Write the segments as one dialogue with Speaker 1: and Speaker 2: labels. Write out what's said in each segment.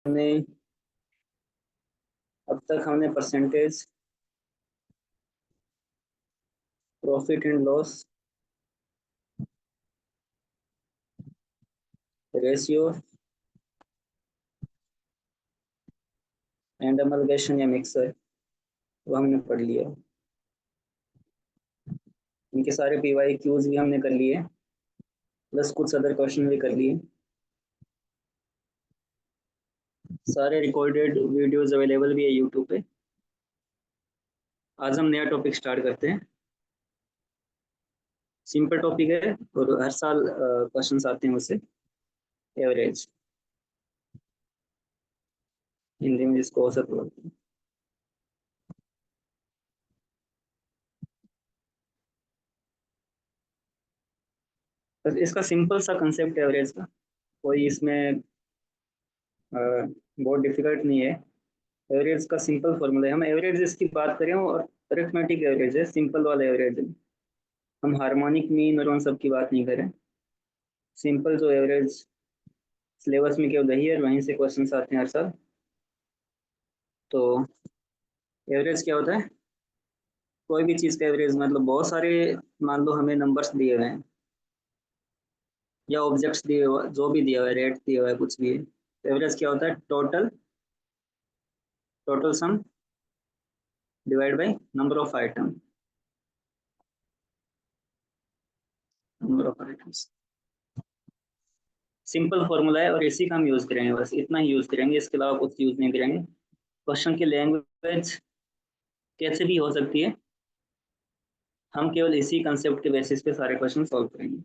Speaker 1: हमने अब तक percentage, profit and loss, ratio and amalgamation या मिक्सर वो हमने पढ़ लिया। इनके सारे पीवाई क्यूज भी हमने कर लिए, प्लस कुछ अदर क्वेश्चन भी कर लिए। सारे रिकॉर्डेड वीडियोस अवेलेबल भी है यूट्यूब पे। आज हम नया टॉपिक स्टार्ट करते हैं। सिंपल टॉपिक है और हर साल क्वेश्चंस आते हैं उससे। एवरेज, हिंदी में जिसको औसत बोलते हैं। बस इसका सिंपल सा कंसेप्ट एवरेज का, कोई इसमें बहुत डिफिकल्ट नहीं है। एवरेज का सिंपल फॉर्मूला है, हम एवरेज इसकी बात करें और अरिथमेटिक एवरेज है, सिंपल वाला एवरेज है। हम हार्मोनिक मीन और उन सब की बात नहीं करें। सिंपल जो एवरेज सिलेबस में केवल वही है, वहीं से क्वेश्चन आते हैं हर साल। तो एवरेज क्या होता है? कोई भी चीज़ का एवरेज मतलब बहुत सारे, मान लो हमें नंबर्स दिए हुए हैं या ऑब्जेक्ट्स दिए हुए, जो भी दिया हुआ है, रेट दिया हुआ है, कुछ भी है। एवरेज क्या होता है? Total, total sum divide by number of item, number of items. Simple formula है और इसी का हम यूज करेंगे, बस इतना ही यूज करेंगे, इसके अलावा कुछ यूज नहीं करेंगे। क्वेश्चन की लैंग्वेज कैसे भी हो सकती है, हम केवल इसी कंसेप्ट के बेसिस पे सारे क्वेश्चन सॉल्व करेंगे।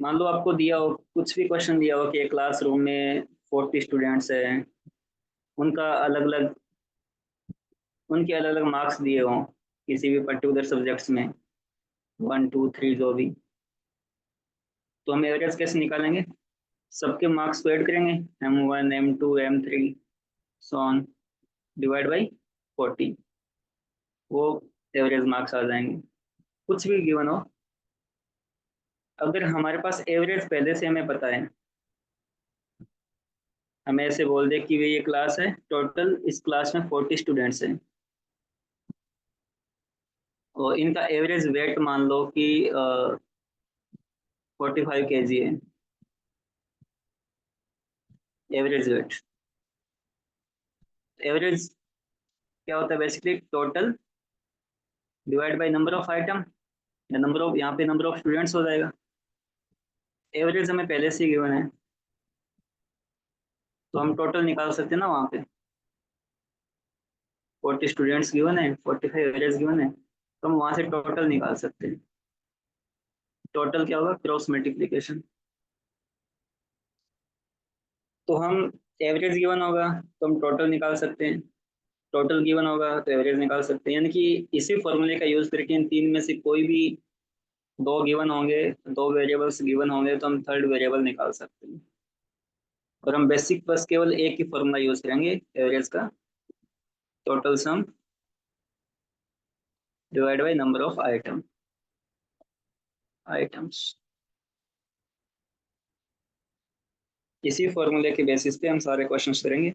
Speaker 1: मान लो आपको दिया हो, कुछ भी क्वेश्चन दिया हो कि एक क्लासरूम में 40 स्टूडेंट्स हैं, उनका अलग अलग, उनके अलग अलग मार्क्स दिए हों किसी भी पर्टिकुलर सब्जेक्ट्स में, 1 2 3 जो भी। तो हम एवरेज कैसे निकालेंगे? सबके मार्क्स को ऐड करेंगे, M1 M2 M3 sworn, divide by 40, वो एवरेज मार्क्स आ जाएंगे। कुछ भी गिवन हो, अगर हमारे पास एवरेज पहले से हमें पता है, हमें ऐसे बोल दे कि ये क्लास है, टोटल इस क्लास में 40 स्टूडेंट्स हैं और इनका एवरेज वेट मान लो कि 45 kg है, एवरेज वेट। एवरेज क्या होता है? Basically total divide by number of item या नंबर ऑफ, यहाँ पे नंबर ऑफ स्टूडेंट्स हो जाएगा। एवरेज हमें पहले से गिवन है तो हम टोटल निकाल सकते हैं ना, वहाँ पे 40 स्टूडेंट्स गिवन है, 45 एवरेज गिवन है, तो हम वहाँ से टोटल निकाल सकते हैं। टोटल क्या होगा? Cross multiplication. तो हम एवरेज गिवन होगा तो हम टोटल निकाल सकते हैं, टोटल गिवन होगा तो एवरेज निकाल सकते हैं। यानी कि इसी फॉर्मूले का यूज करके इन तीन में से कोई भी दो गिवन होंगे, दो वेरिएबल्स गिवन होंगे, तो हम थर्ड वेरिएबल निकाल सकते हैं। और हम बेसिक बस केवल एक ही फॉर्मूला यूज करेंगे एवरेज का, total sum divide by number of items. इसी फॉर्मूले के बेसिस पे हम सारे क्वेश्चंस करेंगे।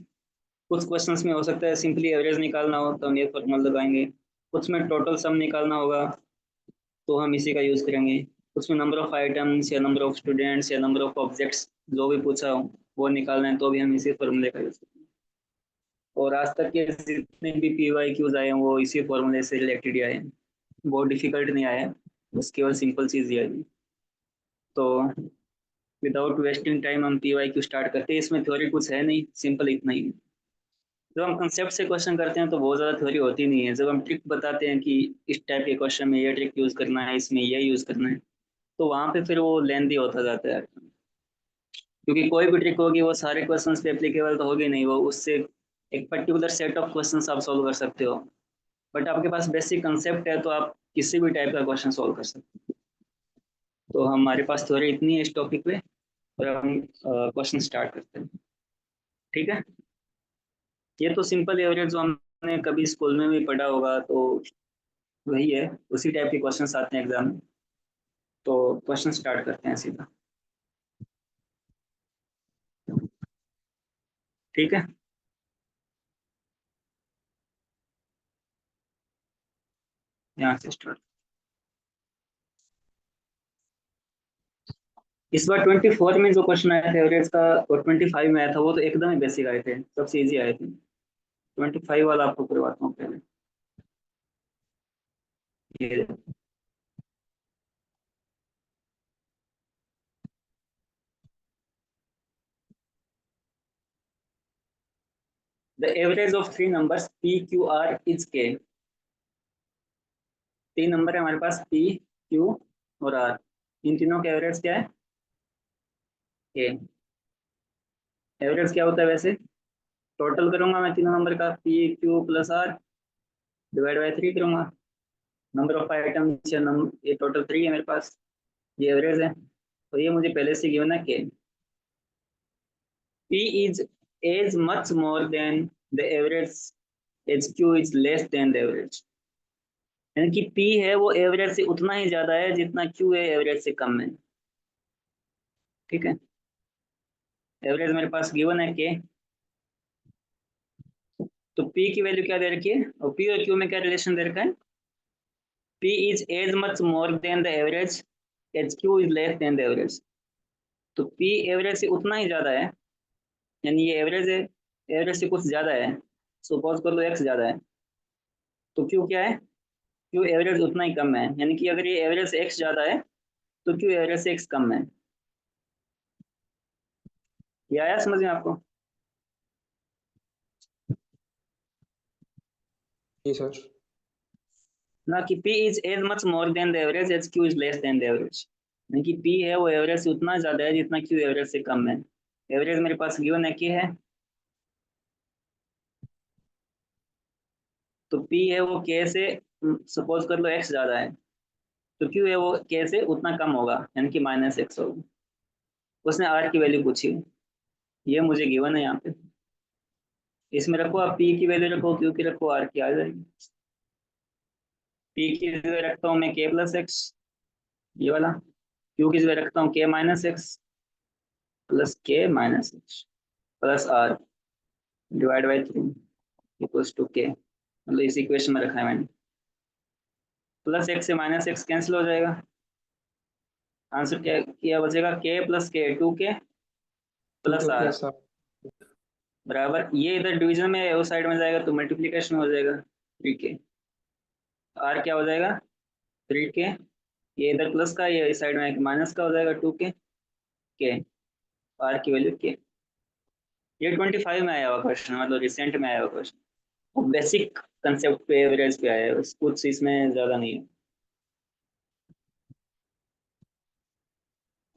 Speaker 1: कुछ क्वेश्चंस में हो सकता है सिंपली एवरेज निकालना हो तो हम ये फॉर्मूला लगाएंगे, कुछ में टोटल सम निकालना होगा तो हम इसी का यूज करेंगे, कुछ में नंबर ऑफ आइटम्स या नंबर ऑफ स्टूडेंट्स या नंबर ऑफ ऑब्जेक्ट्स जो भी पूछा हो वो निकालना है तो भी हम इसी फॉर्मूले का यूज करेंगे। और आज तक के जितने भी पीवाई क्यूज आए हैं वो इसी फॉर्मूले से रिलेटेड ही आए हैं, बहुत डिफिकल्ट नहीं आया है, बस केवल सिंपल चीज ही आई। तो विदाउट वेस्टिंग टाइम हम पीवाई क्यू स्टार्ट करते हैं। इसमें थ्योरी कुछ है नहीं, सिंपल इतना ही है। जब हम कंसेप्ट से क्वेश्चन करते हैं तो बहुत ज़्यादा थ्योरी होती नहीं है। जब हम ट्रिक बताते हैं कि इस टाइप के क्वेश्चन में ये ट्रिक यूज़ करना है, इसमें ये यूज़ करना है, तो वहाँ पे फिर वो लेंदी होता जाता है, क्योंकि कोई भी ट्रिक होगी वो सारे क्वेश्चंस पे एप्लीकेबल तो होगी नहीं, वो उससे एक पर्टिकुलर सेट ऑफ क्वेश्चंस आप सॉल्व कर सकते हो। बट आपके पास बेसिक कंसेप्ट है तो आप किसी भी टाइप का क्वेश्चन सॉल्व कर सकते हो। तो हमारे पास थ्योरी इतनी है इस टॉपिक पे, और हम क्वेश्चन स्टार्ट करते हैं। ठीक है, ये तो सिंपल एवरेज जो हमने कभी स्कूल में भी पढ़ा होगा, तो वही है, उसी टाइप के क्वेश्चंस आते हैं एग्जाम में। तो क्वेश्चन स्टार्ट करते हैं सीधा। ठीक है, यहाँ से स्टार्ट। इस बार 24 में जो क्वेश्चन आए थे एवरेज का और 25 में आया था वो तो एकदम ही बेसिक आए थे, सबसे इजी आए थे। 25 वाला आपको करवाता हूँ पहले। ये the average of three numbers P Q R is के। तीन नंबर है हमारे पास पी क्यू और आर, इन तीनों का एवरेज क्या है? के। एवरेज क्या होता है वैसे? टोटल करूंगा मैं तीनों नंबर का, P Q plus R divide by three करूंगा। नंबर ऑफ आइटम, ये टोटल थ्री है मेरे पास, ये एवरेज है। तो ये मुझे पहले से गिवन है के। P is as much more than the average as Q is less than the average। यानी कि P है वो एवरेज से उतना ही ज्यादा है जितना Q है एवरेज से कम है। ठीक है, एवरेज मेरे पास गिवन है के। तो P की वैल्यू क्या दे रखी है और P और Q में क्या रिलेशन दे रखा है? P is as much more than the average as Q is less than the average। तो P एवरेज से उतना ही ज्यादा है, यानी ये एवरेज है, एवरेज से कुछ ज्यादा है। सपोज कर लो x ज्यादा है, तो Q क्या है? Q एवरेज उतना ही कम है, यानी कि अगर ये एवरेज से x ज्यादा है तो Q एवरेज से x कम है। ये आया समझ में आपको?
Speaker 2: जी सर।
Speaker 1: ना कि P is as much more than the average as Q is less than the average. यानी कि P है वो एवरेज से उतना ज्यादा है जितना Q एवरेज से कम है। एवरेज मेरे पास गिवन है कि है, तो P है वो K से, सपोज कर लो x ज्यादा है, तो Q है वो K से उतना कम होगा, यानी कि माइनस एक्स होगा। उसने R की वैल्यू पूछी, ये मुझे गिवन है यहाँ पे। इसमें रखो आप, P की वैल्यू रखो, Q की रखो, R की आ जाएगी। P की जगह रखता हूँ मैं K प्लस एक्स, ये वाला। Q की जगह रखता हूँ K minus X plus K minus X plus R divide by three equals to K. मतलब इस इक्वेशन में रखा है मैंने। प्लस एक्स से माइनस एक्स कैंसिल हो जाएगा, आंसर क्या किया बचेगा? के प्लस के, टू के
Speaker 2: टू
Speaker 1: प्लस
Speaker 2: के
Speaker 1: आर
Speaker 2: प्लस आर।
Speaker 1: बराबर, ये इधर डिवीजन में उस साइड में जाएगा तो मल्टीप्लीकेशन हो जाएगा, थ्री के। आर क्या हो जाएगा? थ्री के। ये इधर प्लस का, ये इस साइड में माइनस का हो जाएगा, टू के। आर की वैल्यू के। ये 25 में आया हुआ क्वेश्चन, मतलब रिसेंट में आया हुआ क्वेश्चन। बेसिक कंसेप्ट पे एवरेज पे आया है, कुछ इसमें ज्यादा नहीं है।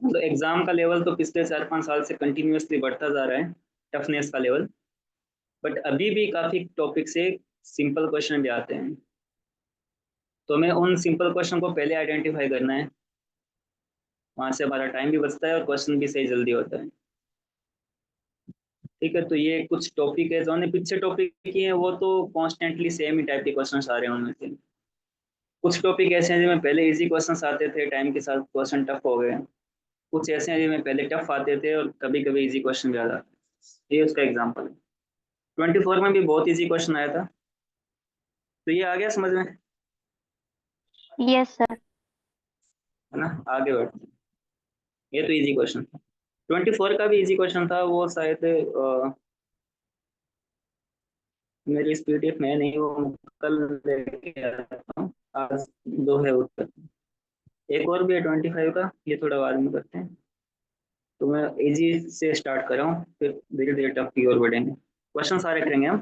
Speaker 1: मतलब एग्जाम का लेवल तो पिछले 4-5 साल से कंटिन्यूअसली बढ़ता जा रहा है, टफनेस का लेवल। बट अभी भी काफी टॉपिक से सिंपल क्वेश्चन भी आते हैं, तो हमें उन सिंपल क्वेश्चन को पहले आइडेंटिफाई करना है। वहां से हमारा टाइम भी बचता है और क्वेश्चन भी सही जल्दी होता है। ठीक है, तो ये कुछ टॉपिक है जो हमने पीछे टॉपिक किए हैं, वो तो कॉन्स्टेंटली सेम ही टाइप के क्वेश्चन आ रहे हैं उनमें से। कुछ टॉपिक ऐसे हैं जिनमें पहले इजी क्वेश्चन आते थे, टाइम के साथ क्वेश्चन टफ हो गए। कुछ ऐसे हैं जिनमें पहले टफ आते थे और कभी कभी इजी क्वेश्चन भी आ जाते हैं। ये उसका एग्जाम्पल है। 24 में भी बहुत इजी क्वेश्चन आया था, तो ये आ गया समझ में,
Speaker 3: यस सर।
Speaker 1: है ना? आगे बढ़ते हैं। ये तो इजी क्वेश्चन था। 24 का भी इजी क्वेश्चन था, वो शायद मेरी इस पीडीएफ में नहीं, वो कल लेके आया था। आज दो है उत्तर, एक और भी है 25 का, ये थोड़ा बाद में करते हैं। तो मैं इजी से स्टार्ट कर रहा हूँ, फिर धीरे धीरे टफ की ओर बढ़ेंगे। क्वेश्चन सारे करेंगे हम,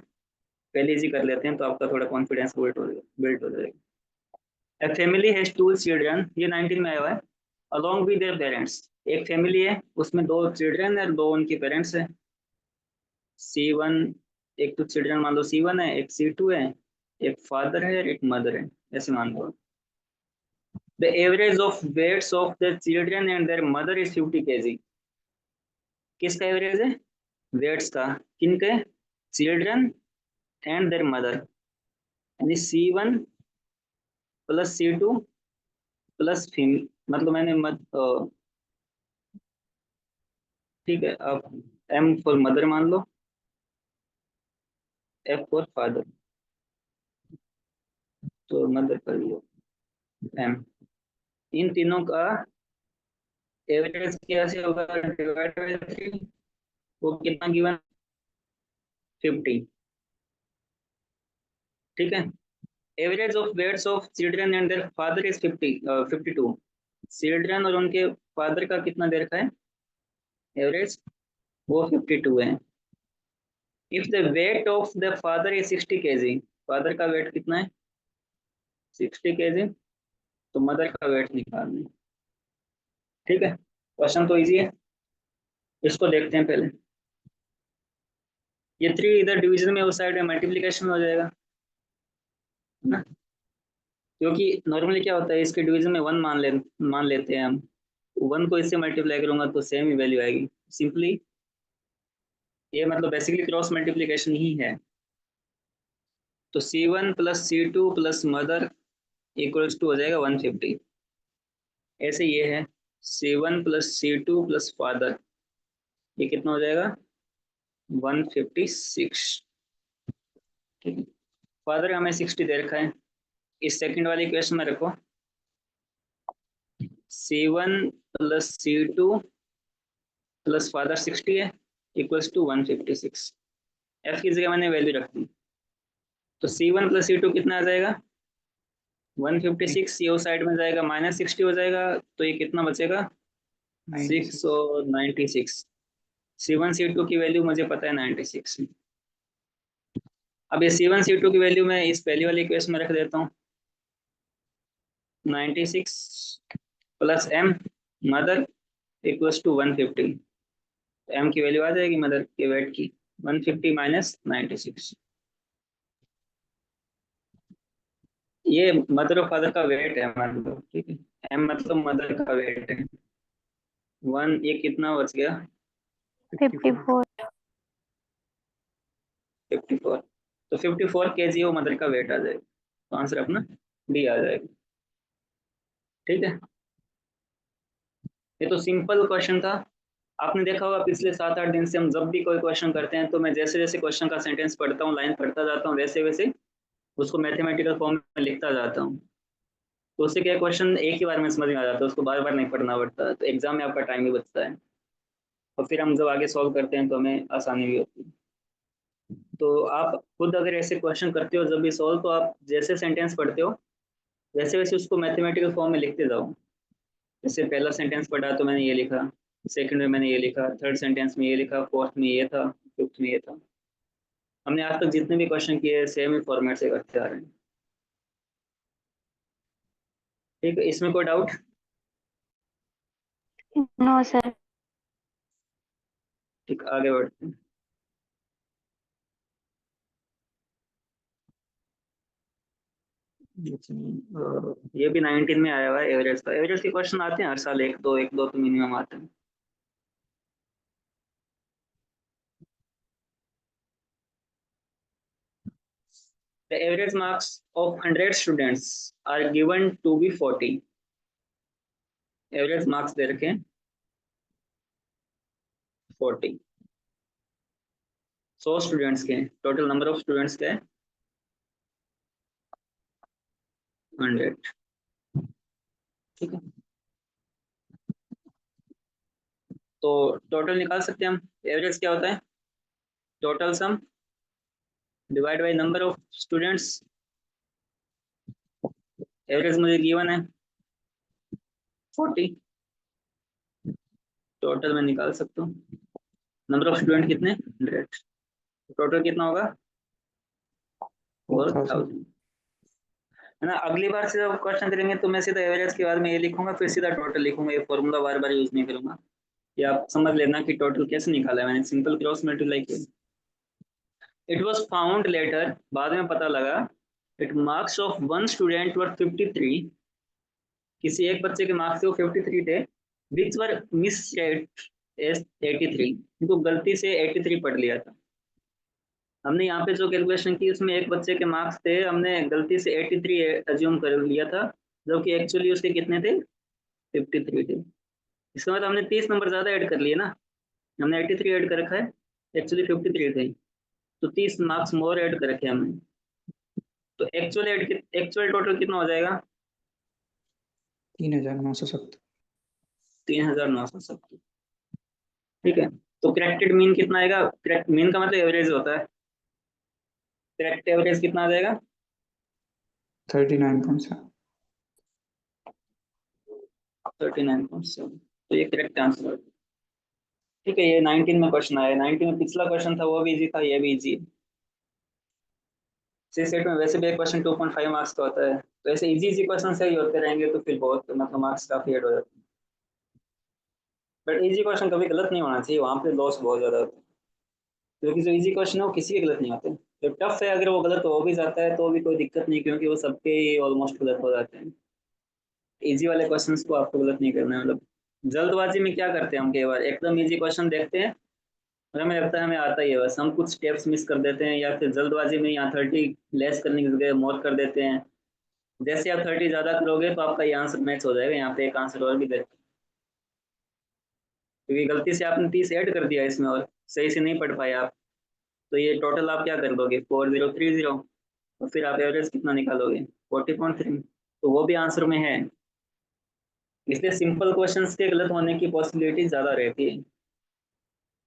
Speaker 1: पहले इजी कर लेते हैं तो आपका थोड़ा कॉन्फिडेंस बिल्ड हो जाएगा। A family has two children, ये 19 में आया हुआ है। Along with their parents, एक फैमिली है उसमें दो चिल्ड्रन है और दो उनके पेरेंट्स है। C1, एक तो चिल्ड्रन मान लो C1 है, एक C2 है, एक फादर है और एक मदर है, ऐसे मान लो। The average of weights of the children and their mother is 50 kg। किसका एवरेज है? वेट्स का, किनके? चिल्ड्रन एंड देयर मदर, यानी C1 plus C2 plus female, मतलब मैंने ठीक है, आप M फॉर मदर मान लो, F फॉर फादर, तो मदर का भी M। इन तीनों का एवरेज कैसे होगा, डिवाइड बाय 3, वो कितना गिवन, 50। ठीक है, average of weights of children and their father इज 52। चिल्ड्रन और उनके फादर का कितना दे रखा है एवरेज, वो 52 है। If the weight of the father is 60 kg, father का वेट कितना है 60 kg, तो मदर का वेट निकालना है। ठीक है, क्वेश्चन तो इजी है, इसको देखते हैं पहले। ये 3 इधर डिवीजन में, उस साइड में मल्टीप्लीकेशन हो जाएगा, है ना, क्योंकि नॉर्मली क्या होता है इसके डिवीजन में 1 मान लेते हैं हम, 1 को इससे मल्टीप्लाई करूंगा तो सेम ही वैल्यू आएगी सिंपली। ये मतलब बेसिकली क्रॉस मल्टीप्लीकेशन ही है। तो C1 plus C2 plus mother equals to हो जाएगा 150। ऐसे ये है C1 plus C2 plus father, ये कितना हो जाएगा 156। ठीक है, फादर हमें 60 दे रखा है, इस सेकंड वाली इक्वेशन में रखो C1 plus C2 plus father 60 है इक्वल्स टू 156। F की जगह मैंने वैल्यू रख दी, तो C1 प्लस C2 कितना आ जाएगा 156, ये उस साइड में जाएगा -60 हो जाएगा, तो ये कितना बचेगा 6 और 96। C1 C2 की वैल्यू मुझे पता है 96। अब ये C1 C2 की वैल्यू मैं इस पहली वाली इक्वेशन में रख देता हूँ, 96 plus M mother equals to 150। M की वैल्यू आ जाएगी मदर के वेट की 150 माइनस 96। ये मदर और फादर का वेट है मतलब, ठीक है, M मतलब मदर का वेट है। ये कितना बच गया
Speaker 3: 54।
Speaker 1: 54, तो 54 kg वो मदर का वेट आ जाएगा, तो आंसर अपना डी आ जाएगा। ठीक है, ये तो सिंपल क्वेश्चन था। आपने देखा होगा पिछले 7-8 दिन से हम जब भी कोई क्वेश्चन करते हैं तो मैं जैसे जैसे क्वेश्चन का सेंटेंस पढ़ता हूँ, लाइन पढ़ता जाता हूँ, वैसे वैसे उसको मैथमेटिकल फॉर्म में लिखता जाता हूँ। तो उससे क्या क्वेश्चन एक ही बार में समझ में आ जाता है, उसको बार बार नहीं पढ़ना पड़ता, तो एग्जाम में आपका टाइम भी बचता है, और फिर हम जब आगे सॉल्व करते हैं तो हमें आसानी भी होती है। तो आप खुद अगर ऐसे क्वेश्चन करते हो जब भी सॉल्व, तो आप जैसे सेंटेंस पढ़ते हो वैसे वैसे उसको मैथमेटिकल फॉर्म में लिखते जाओ। जैसे पहला सेंटेंस पढ़ा तो मैंने ये लिखा, सेकंड में मैंने ये लिखा, थर्ड सेंटेंस में ये लिखा, फोर्थ में ये था, फिफ्थ में ये था। हमने आज तक जितने भी क्वेश्चन किए सेम ही फॉर्मेट से करते आ रहे हैं। ठीक है, इसमें कोई डाउट?
Speaker 3: No sir.
Speaker 1: ठीक, आगे बढ़ते हैं। ये भी 19 में आया हुआ है एवरेज का। एवरेज के क्वेश्चन आते हैं हर साल, एक दो तो मिनिमम आते हैं। The average marks of 100 students are given to be 40. Average marks दे रखे हैं 40। 100 स्टूडेंट्स के, टोटल नंबर ऑफ स्टूडेंट्स क्या है 100। ठीक है, तो टोटल निकाल सकते हैं हम। एवरेज क्या होता है, total sum divide by number of students. Average मुझे गिवन है 40, टोटल मैं निकाल सकता हूँ, नंबर ऑफ स्टूडेंट कितने 100, टोटल कितना होगा 4000, है ना। अगली बार से जब क्वेश्चन करेंगे तो मैं सीधा एवरेज के बाद में ये लिखूंगा, फिर सीधा टोटल लिखूंगा, ये फॉर्मूला बार बार यूज नहीं करूंगा। ये आप समझ लेना कि टोटल कैसे निकाला है मैंने, सिंपल क्रॉस मल्टीप्लाई किया। इट वाज फाउंड लेटर, बाद में पता लगा, it marks of one student वर 53, किसी एक बच्चे के मार्क्स थे वो 53 थे, विच वर मिस एज 83, इनको गलती से 83 पढ़ लिया था। हमने यहाँ पे जो कैलकुलेशन की उसमें एक बच्चे के मार्क्स थे, हमने गलती से 83 अज्यूम कर लिया था, जबकि एक्चुअली उसके कितने थे 53 थे। इसका मतलब हमने 30 नंबर ज्यादा ऐड कर लिए ना, हमने 83 ऐड कर रखा है, एक्चुअली 53 थे। तो 30 मार्क्स मोर ऐड कर रखे हमने। तो एक्चुअल टोटल कितना हो जाएगा?
Speaker 2: 3970।
Speaker 1: 3970। ठीक है, तो करेक्टेड मीन कितना आएगा? करेक्ट मीन का मतलब एवरेज होता है, करेक्ट एवरेज कितना आ जाएगा?
Speaker 2: 39.7।
Speaker 1: 39.7। तो ये करेक्ट आंसर है। ठीक है, ये 19 में क्वेश्चन आया। 19 में पिछला क्वेश्चन था वो भी इजी था, ये भी इजी है। सी सेट में वैसे भी एक क्वेश्चन 2.5 मार्क्स का होता है, तो ऐसे इजी इजी क्वेश्चन से ही होते रहेंगे तो फिर बहुत मतलब मार्क्स काफी ऐड हो जाते हैं। बट इजी क्वेश्चन कभी गलत नहीं होना चाहिए, वहां पे लॉस बहुत ज्यादा होता है, क्योंकि जो इजी क्वेश्चन है वो किसी के गलत नहीं होते। जो टफ है अगर वो गलत हो भी जाता है तो भी कोई दिक्कत नहीं, क्योंकि वो सबके ऑलमोस्ट गलत हो जाते हैं। इजी वाले क्वेश्चंस को आपको गलत नहीं करना है। मतलब जल्दबाजी में क्या करते हैं हम, कई बार एकदम इजी क्वेश्चन देखते हैं और हमें लगता है हमें आता ही है, बस हम कुछ स्टेप्स मिस कर देते हैं, या फिर जल्दबाजी में यहाँ 30 लेस करने की जगह मोर कर देते हैं। जैसे आप 30 ज्यादा करोगे तो आपका ये आंसर मैच हो जाएगा। यहाँ पे एक आंसर और भी देखते हैं, क्योंकि गलती से आपने 30 ऐड कर दिया इसमें और सही से नहीं पढ़ पाए आप, तो ये टोटल आप क्या कर दोगे? 4030। और फिर आप एवरेज कितना निकालोगे? 40.3। तो वो भी आंसर में है। इसलिए सिंपल क्वेश्चंस के गलत होने की पॉसिबिलिटी ज्यादा रहती है,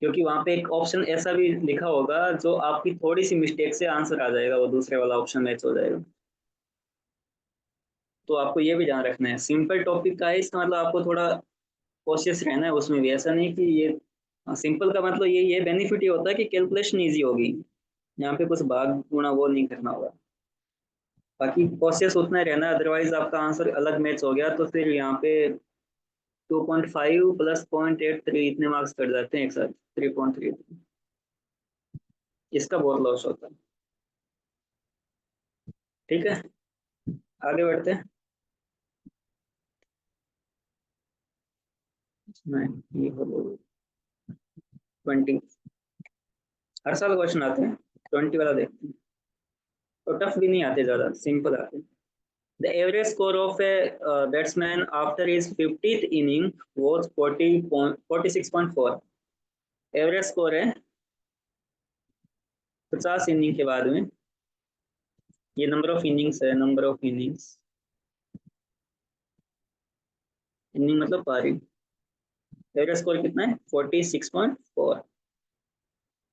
Speaker 1: क्योंकि वहां पे एक ऑप्शन ऐसा भी लिखा होगा जो आपकी थोड़ी सी मिस्टेक से आंसर आ जाएगा, वो दूसरे वाला ऑप्शन मैच हो जाएगा। तो आपको ये भी ध्यान रखना है, सिंपल टॉपिक का है इसका मतलब आपको थोड़ा कोशिश रहना है उसमें भी। ऐसा नहीं कि ये सिंपल का मतलब ये बेनिफिट ये होता है कि कैलकुलेशन ईजी होगी, यहाँ पे कुछ भाग गुणा वो नहीं करना होगा। बाकी कोशिश उतना ही रहना है, अदरवाइज आपका आंसर अलग मैच हो गया तो फिर यहाँ पे 2.5 प्लस 0.83 इतने मार्क्स कट जाते हैं एक साथ, 3.3। इसका बहुत लॉस होता है। ठीक है, आगे बढ़ते हैं। नहीं, ये 20 हर साल क्वेश्चन आते हैं, 20 वाला देखते हैं। तो टफ भी नहीं आते, ज्यादा सिंपल आते हैं। The average score of a batsman after his 50th inning was 46.4। Average score है 50 इनिंग के बाद में, ये नंबर ऑफ इनिंग्स है, नंबर ऑफ इनिंग्स, इनिंग मतलब पारी। एवरेज स्कोर कितना है? 46.4।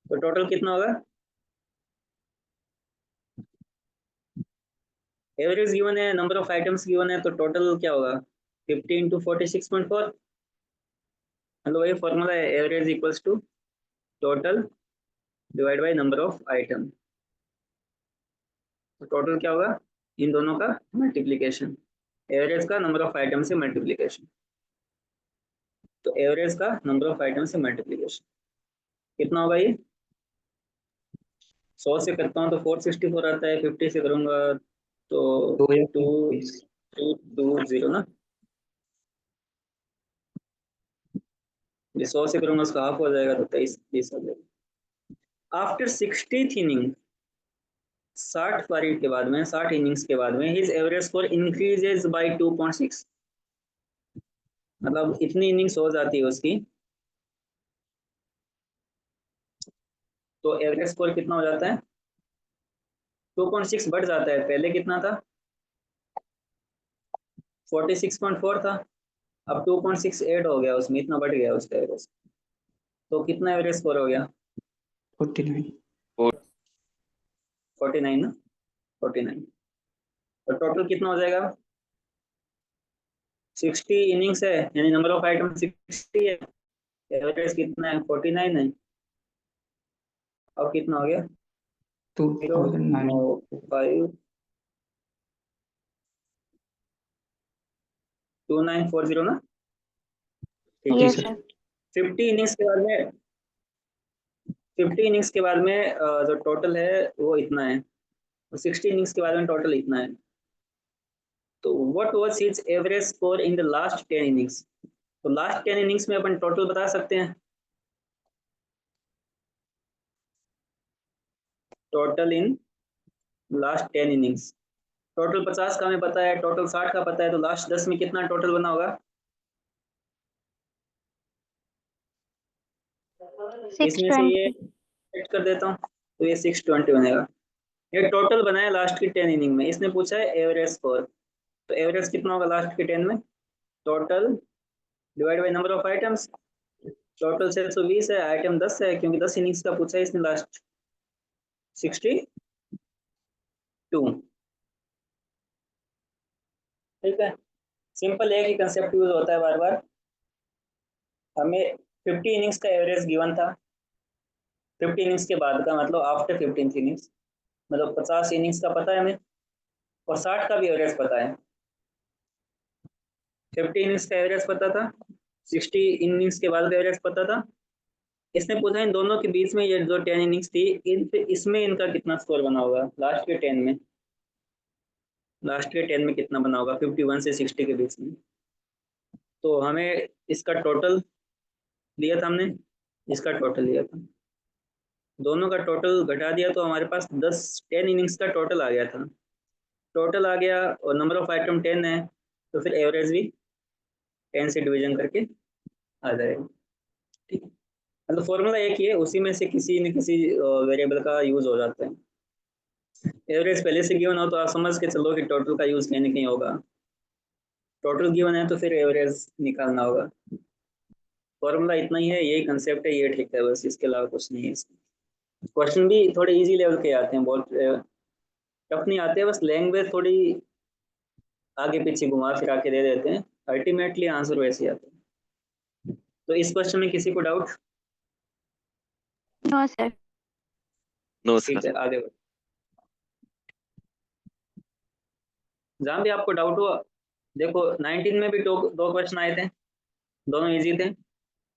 Speaker 1: तो टोटल कितना होगा? एवरेज गिवन है, नंबर ऑफ आइटम्स गिवन है, तो टोटल क्या होगा? 50 इंटू 46.4, मतलब वही फॉर्मूला है, average equals to total divide by number of item. तो टोटल क्या होगा? इन दोनों का मल्टीप्लीकेशन, एवरेज का नंबर ऑफ आइटम से मल्टीप्लीकेशन। तो एवरेज का नंबर ऑफ आइटम से मल्टीप्लीकेशन कितना होगा? ये 100 से करता हूँ तो 464 आता है, 50 से करूंगा तो
Speaker 2: 2 या
Speaker 1: 2
Speaker 2: 20।
Speaker 1: 2 2 0 ना, ये 100 से करूंगा उसका हाफ हो जाएगा तो 23 हो जाएगा। आफ्टर 60th इनिंग, 60 पारी के बाद में, 60 इनिंग्स के बाद में, his average score increases by 2.6। मतलब इतनी इनिंग्स हो जाती है उसकी तो एवरेज स्कोर कितना हो जाता है? 2.6 बढ़ जाता है। पहले कितना था? 46.4 था, अब 2.6 ऐड हो गया उसमें, इतना बढ़ गया उसका एवरेज। तो कितना एवरेज स्कोर हो गया?
Speaker 2: 49।
Speaker 1: 49 ना, 49। तो टोटल कितना हो जाएगा? 60 इनिंग्स है, यानी नंबर ऑफ आइटम 60 है, एवरेज कितना है? 49 है। अब कितना हो गया?
Speaker 2: 2009।
Speaker 1: 0.5 2940 ना। ठीक है,
Speaker 2: जी
Speaker 3: यस
Speaker 2: सर।
Speaker 3: सर।
Speaker 1: 50 इनिंग्स के बाद में, 50 इनिंग्स के बाद में जो टोटल है वो इतना है, और 60 इनिंग्स के बाद में टोटल इतना है। तो what was his average score in the last 10 innings? तो लास्ट 10 इनिंग्स में अपन टोटल बता सकते हैं, total in last 10 innings. Total 50 का हमें पता है, टोटल 60 का पता है, तो लास्ट 10 में कितना टोटल बना होगा? इसमें से ये
Speaker 3: 620।
Speaker 1: सेट कर देता हूँ, तो ये 620 बनेगा। ये टोटल बनाया लास्ट की 10 इनिंग में, इसने पूछा है एवरेज स्कोर, तो एवरेज कितना होगा लास्ट के 10 में, total divide by number of items, total 620 है, आइटम 10 है, क्योंकि 10 इनिंग्स का पूछा है इसने लास्ट, 62। ठीक है, सिंपल एक ही कंसेप्ट यूज होता है बार बार। हमें 50 इनिंग्स का एवरेज गिवन था, 50 इनिंग्स के बाद का मतलब आफ्टर 15 इनिंग्स, मतलब 50 इनिंग्स का पता है हमें, और 60 का भी एवरेज पता है। 50 इनिंग्स का एवरेज पता था, 60 इनिंग्स के बाद का एवरेज पता था। इसने पूछा इन दोनों के बीच में ये जो 10 इनिंग्स थी, इसमें इनका कितना स्कोर बना होगा लास्ट के 10 में, लास्ट के 10 में कितना बना होगा 51 से 60 के बीच में। तो हमें इसका टोटल लिया था हमने, इसका टोटल लिया था, दोनों का टोटल घटा दिया तो हमारे पास 10 इनिंग्स का टोटल आ गया था, टोटल आ गया और नंबर ऑफ आइटम 10 है, तो फिर एवरेज भी 10 से डिवीजन करके आ जाएगा। ठीक है, मतलब फॉर्मूला एक ही है, उसी में से किसी न किसी वेरिएबल का यूज हो जाता है। एवरेज पहले से गिवन हो तो आप समझ के चलो कि टोटल का यूज कहीं ना कहीं होगा, टोटल गिवन है तो फिर एवरेज निकालना होगा। फॉर्मूला इतना ही है, यही कंसेप्ट है, ये ठीक है, बस इसके अलावा कुछ नहीं है इसमें। क्वेश्चन भी थोड़े इजी लेवल के आते हैं, बहुत टफ नहीं आते, बस लैंग्वेज थोड़ी आगे पीछे घुमा फिरा के दे देते हैं, अल्टीमेटली आंसर वैसे ही आता है। तो इस क्वेश्चन में किसी को डाउट?
Speaker 3: No sir.
Speaker 4: नो
Speaker 1: ठीक
Speaker 4: सर।
Speaker 1: है, आगे बढ़ो। जहाँ भी आपको डाउट हुआ, देखो 19 में भी दो क्वेश्चन आए थे, दोनों इजी थे।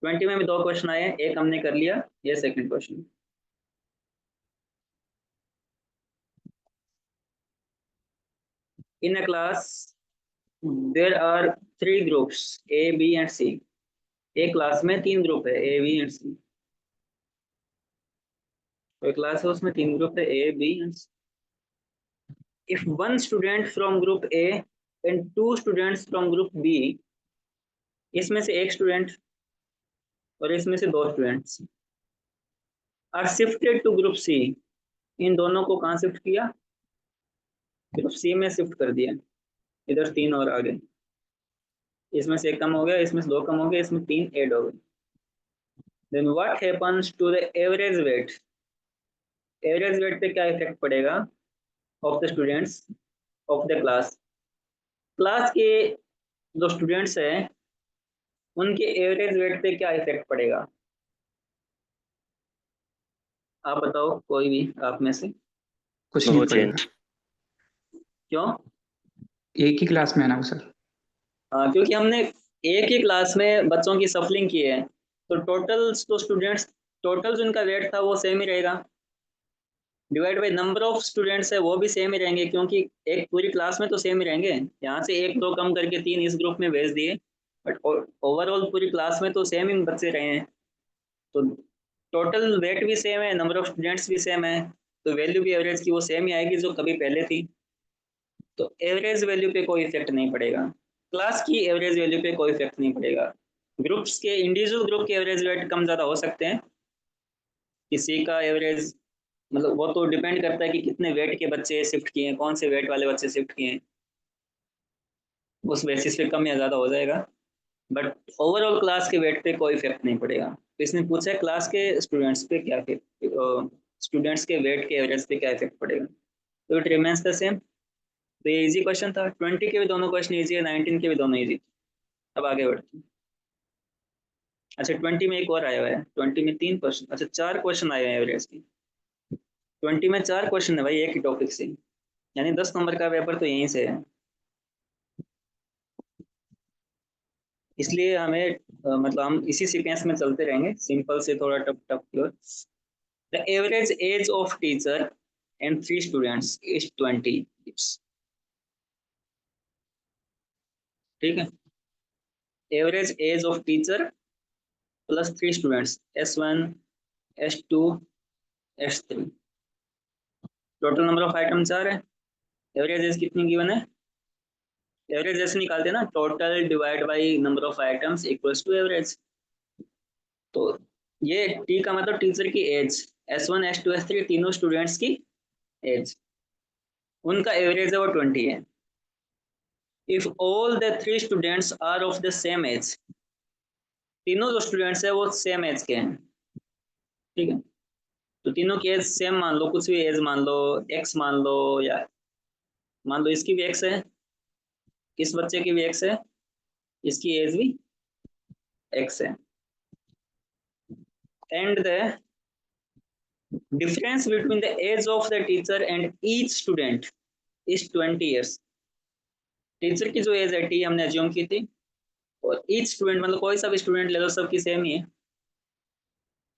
Speaker 1: 20 में भी दो क्वेश्चन आए हैं, एक हमने कर लिया, ये second question. In a class there are 3 groups A B and C. एक क्लास में 3 ग्रुप है, ए बी एंड सी। तो क्लास है उसमें 3 ग्रुप है, A B and C. If one student from group A and 2 students from group B, इसमें से एक स्टूडेंट और इसमें से 2 students are shifted to group C, इन दोनों को कहाँ शिफ्ट किया, ग्रुप सी में शिफ्ट कर दिया, इधर 3 और आगे, इसमें से एक कम हो गया, इसमें से 2 कम हो गए, इसमें 3 ऐड हो गए। Then what happens to the average weight, average weight पे क्या इफेक्ट पड़ेगा of the students of the class, class के जो स्टूडेंट्स हैं उनके एवरेज वेट पे क्या इफेक्ट पड़ेगा। आप बताओ, कोई भी आप में से।
Speaker 2: कुछ
Speaker 4: नो
Speaker 2: नहीं
Speaker 4: चेंज।
Speaker 2: पड़ेगा,
Speaker 1: क्यों?
Speaker 2: एक ही क्लास में है ना वो सर।
Speaker 1: हाँ, क्योंकि हमने एक ही क्लास में बच्चों की सफलिंग की है, तो टोटल तो स्टूडेंट्स, टोटल जो इनका वेट था वो सेम ही रहेगा, divide by number of students है वो भी सेम ही रहेंगे, क्योंकि एक पूरी क्लास में तो सेम ही रहेंगे। यहाँ से 1-2 कम करके 3 इस ग्रुप में भेज दिए, बट ओवरऑल पूरी क्लास में तो सेम ही बच्चे रहे हैं, तो टोटल वेट भी सेम है, नंबर ऑफ स्टूडेंट्स भी सेम है, तो वैल्यू भी एवरेज की वो सेम ही आएगी जो कभी पहले थी। तो एवरेज वैल्यू पे कोई इफेक्ट नहीं पड़ेगा, क्लास की एवरेज वैल्यू पे कोई इफेक्ट नहीं पड़ेगा। ग्रुप्स के, इंडिविजुअल ग्रुप के एवरेज वेट कम ज़्यादा हो सकते हैं, किसी का एवरेज मतलब वो तो डिपेंड करता है कि कितने वेट के बच्चे शिफ्ट किए हैं, कौन से वेट वाले बच्चे शिफ्ट किए हैं, उस बेसिस पे कम या ज़्यादा हो जाएगा, बट ओवरऑल क्लास के वेट पे कोई इफेक्ट नहीं पड़ेगा। तो इसने पूछा है क्लास के स्टूडेंट्स पे क्या, स्टूडेंट्स के वेट के एवरेज पे क्या इफेक्ट पड़ेगा, तो इट रिमेन्स द सेम। तो ये इजी क्वेश्चन था, 20 के भी दोनों क्वेश्चन इजी है, 19 के भी दोनों इजी। अब आगे बढ़ते हैं। अच्छा 20 में एक और आया हुआ है, 20 में 3 क्वेश्चन, अच्छा 4 क्वेश्चन आए हैं एवरेज के। 20 में 4 क्वेश्चन है भाई एक ही टॉपिक से, यानी 10 नंबर का पेपर तो यहीं से है। इसलिए हमें मतलब हम इसी सीक्वेंस में चलते रहेंगे, सिंपल से थोड़ा टफ टफ की ओर। The average age of teacher and 3 students is 20 years। ठीक है, average age of teacher plus 3 students S1 S2 S3, total number of item 4 है, एवरेज एज कितनी गिवन है, एवरेज जैसे निकालते हैं ना, total divide by number of items equals to average. तो ये टी का मतलब टीचर की एज, S1 S2 S3 तीनों स्टूडेंट्स की एज, उनका एवरेज है वो 20 है। If all the 3 students are of the same age, तीनों जो स्टूडेंट्स है वो सेम एज के हैं, ठीक है। तो तीनों की एज सेम मान लो, कुछ भी एज मान लो, एक्स मान लो, या मान लो इसकी भी एक्स है, इस बच्चे की भी एक्स है, इसकी एज भी एक्स है, and the difference between the age of the teacher and each student is 20 years. Teacher की जो एज है टी हमने अज्यूम की थी, और ईच स्टूडेंट मतलब कोई सा भी स्टूडेंट ले लो, सबकी सेम ही है,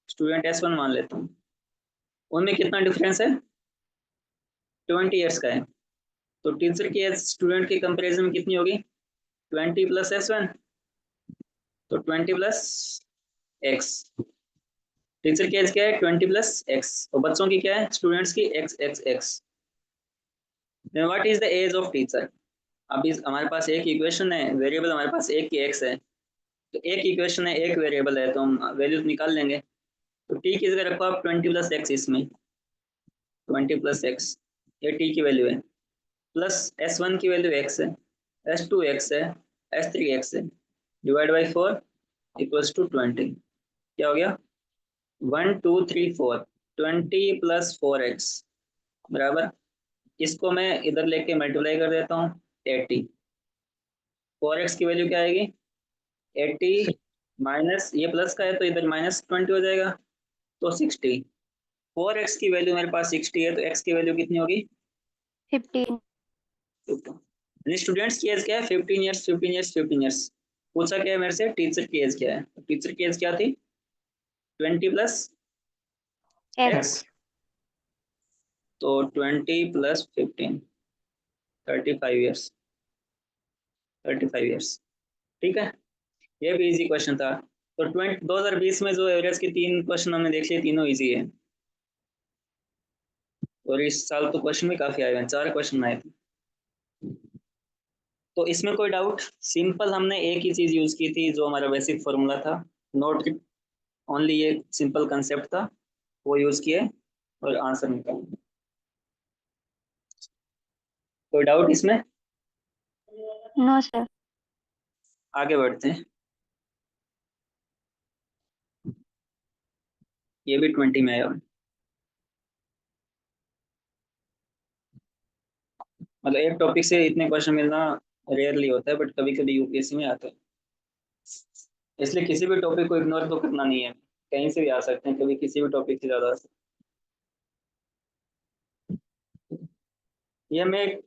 Speaker 1: स्टूडेंट S1 मान लेता हूँ, उनमें कितना डिफरेंस है, 20 ईयर्स का है। तो टीचर की एज स्टूडेंट के कंपैरिजन में कितनी होगी, 20 प्लस S1, तो 20 प्लस एक्स। टीचर की एज क्या है, 20 प्लस एक्स, और बच्चों की क्या है, स्टूडेंट्स की x x x. Then what is the age of teacher. अब इस हमारे पास एक इक्वेशन है, वेरिएबल हमारे पास एक की एक्स है, तो एक इक्वेशन है एक वेरिएबल है, तो हम वैल्यूज निकाल लेंगे। तो टी की जगह रखो आप 20 प्लस एक्स, इसमें 20 प्लस एक्स, ये टी की वैल्यू है, प्लस S1 की वैल्यू एक्स है, S2 एक्स है, S3 एक्स है, डिवाइड बाई 4 इक्वल्स टू 20। क्या हो गया, 1 2 3 4, 20 प्लस 4x बराबर, इसको मैं इधर लेके मल्टीप्लाई कर देता हूँ, 80। 4x की वैल्यू क्या आएगी, 80 माइनस, ये प्लस का है तो इधर माइनस 20 हो जाएगा, तो 60। 4x की वैल्यू मेरे पास 60 है, तो x की वैल्यू कितनी होगी,
Speaker 3: 15।
Speaker 1: स्टूडेंट्स की एज क्या है, 15 ईयर्स 15 ईयर्स 15 ईयर्स। पूछा क्या है मेरे से, टीचर की एज क्या है, टीचर की एज क्या थी, 20 प्लस
Speaker 3: X।
Speaker 1: एक्स, तो 20 प्लस 15, 35 ईयर्स, 35 ईयर्स, ठीक है। ये भी इजी क्वेश्चन था। तो 2020 में जो एवरेज के 3 क्वेश्चन हमने देख लिए, तीनों इजी है, और इस साल तो क्वेश्चन भी काफी आए हैं, 4 क्वेश्चन आए थे। तो इसमें कोई डाउट, सिंपल हमने एक ही चीज यूज की थी जो हमारा बेसिक फॉर्मूला था, नोट ओनली ये सिंपल कंसेप्ट था, वो यूज किए और आंसर निकाला। कोई डाउट इसमें,
Speaker 3: नो सर।
Speaker 1: आगे बढ़ते हैं। ये भी 20 में आया, मतलब एक टॉपिक से इतने क्वेश्चन मिलना रेयरली होता है, बट कभी कभी यूपीएससी में आता है, इसलिए किसी भी टॉपिक को इग्नोर तो करना नहीं है, कहीं से भी आ सकते हैं, कभी किसी भी टॉपिक से ज्यादा आ सकते हैं। ये हमें एक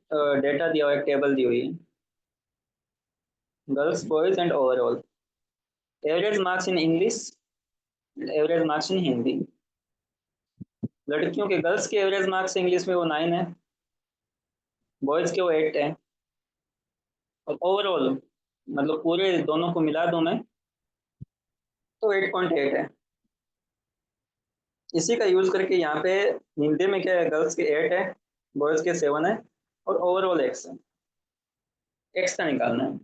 Speaker 1: डेटा दिया हुआ है, टेबल दी हुई है, girls boys and overall average marks in English, average marks in Hindi. लड़कियों के, गर्ल्स के एवरेज मार्क्स इंग्लिश में वो 9 है, बॉयज के वो 8 है, और ओवरऑल मतलब पूरे दोनों को मिला दूं मैं तो 8.8 है। इसी का यूज करके यहाँ पे हिंदी में क्या है, गर्ल्स के 8 है, बॉयज के 7 है, और ओवरऑल एक्स है, एक्स का निकालना है।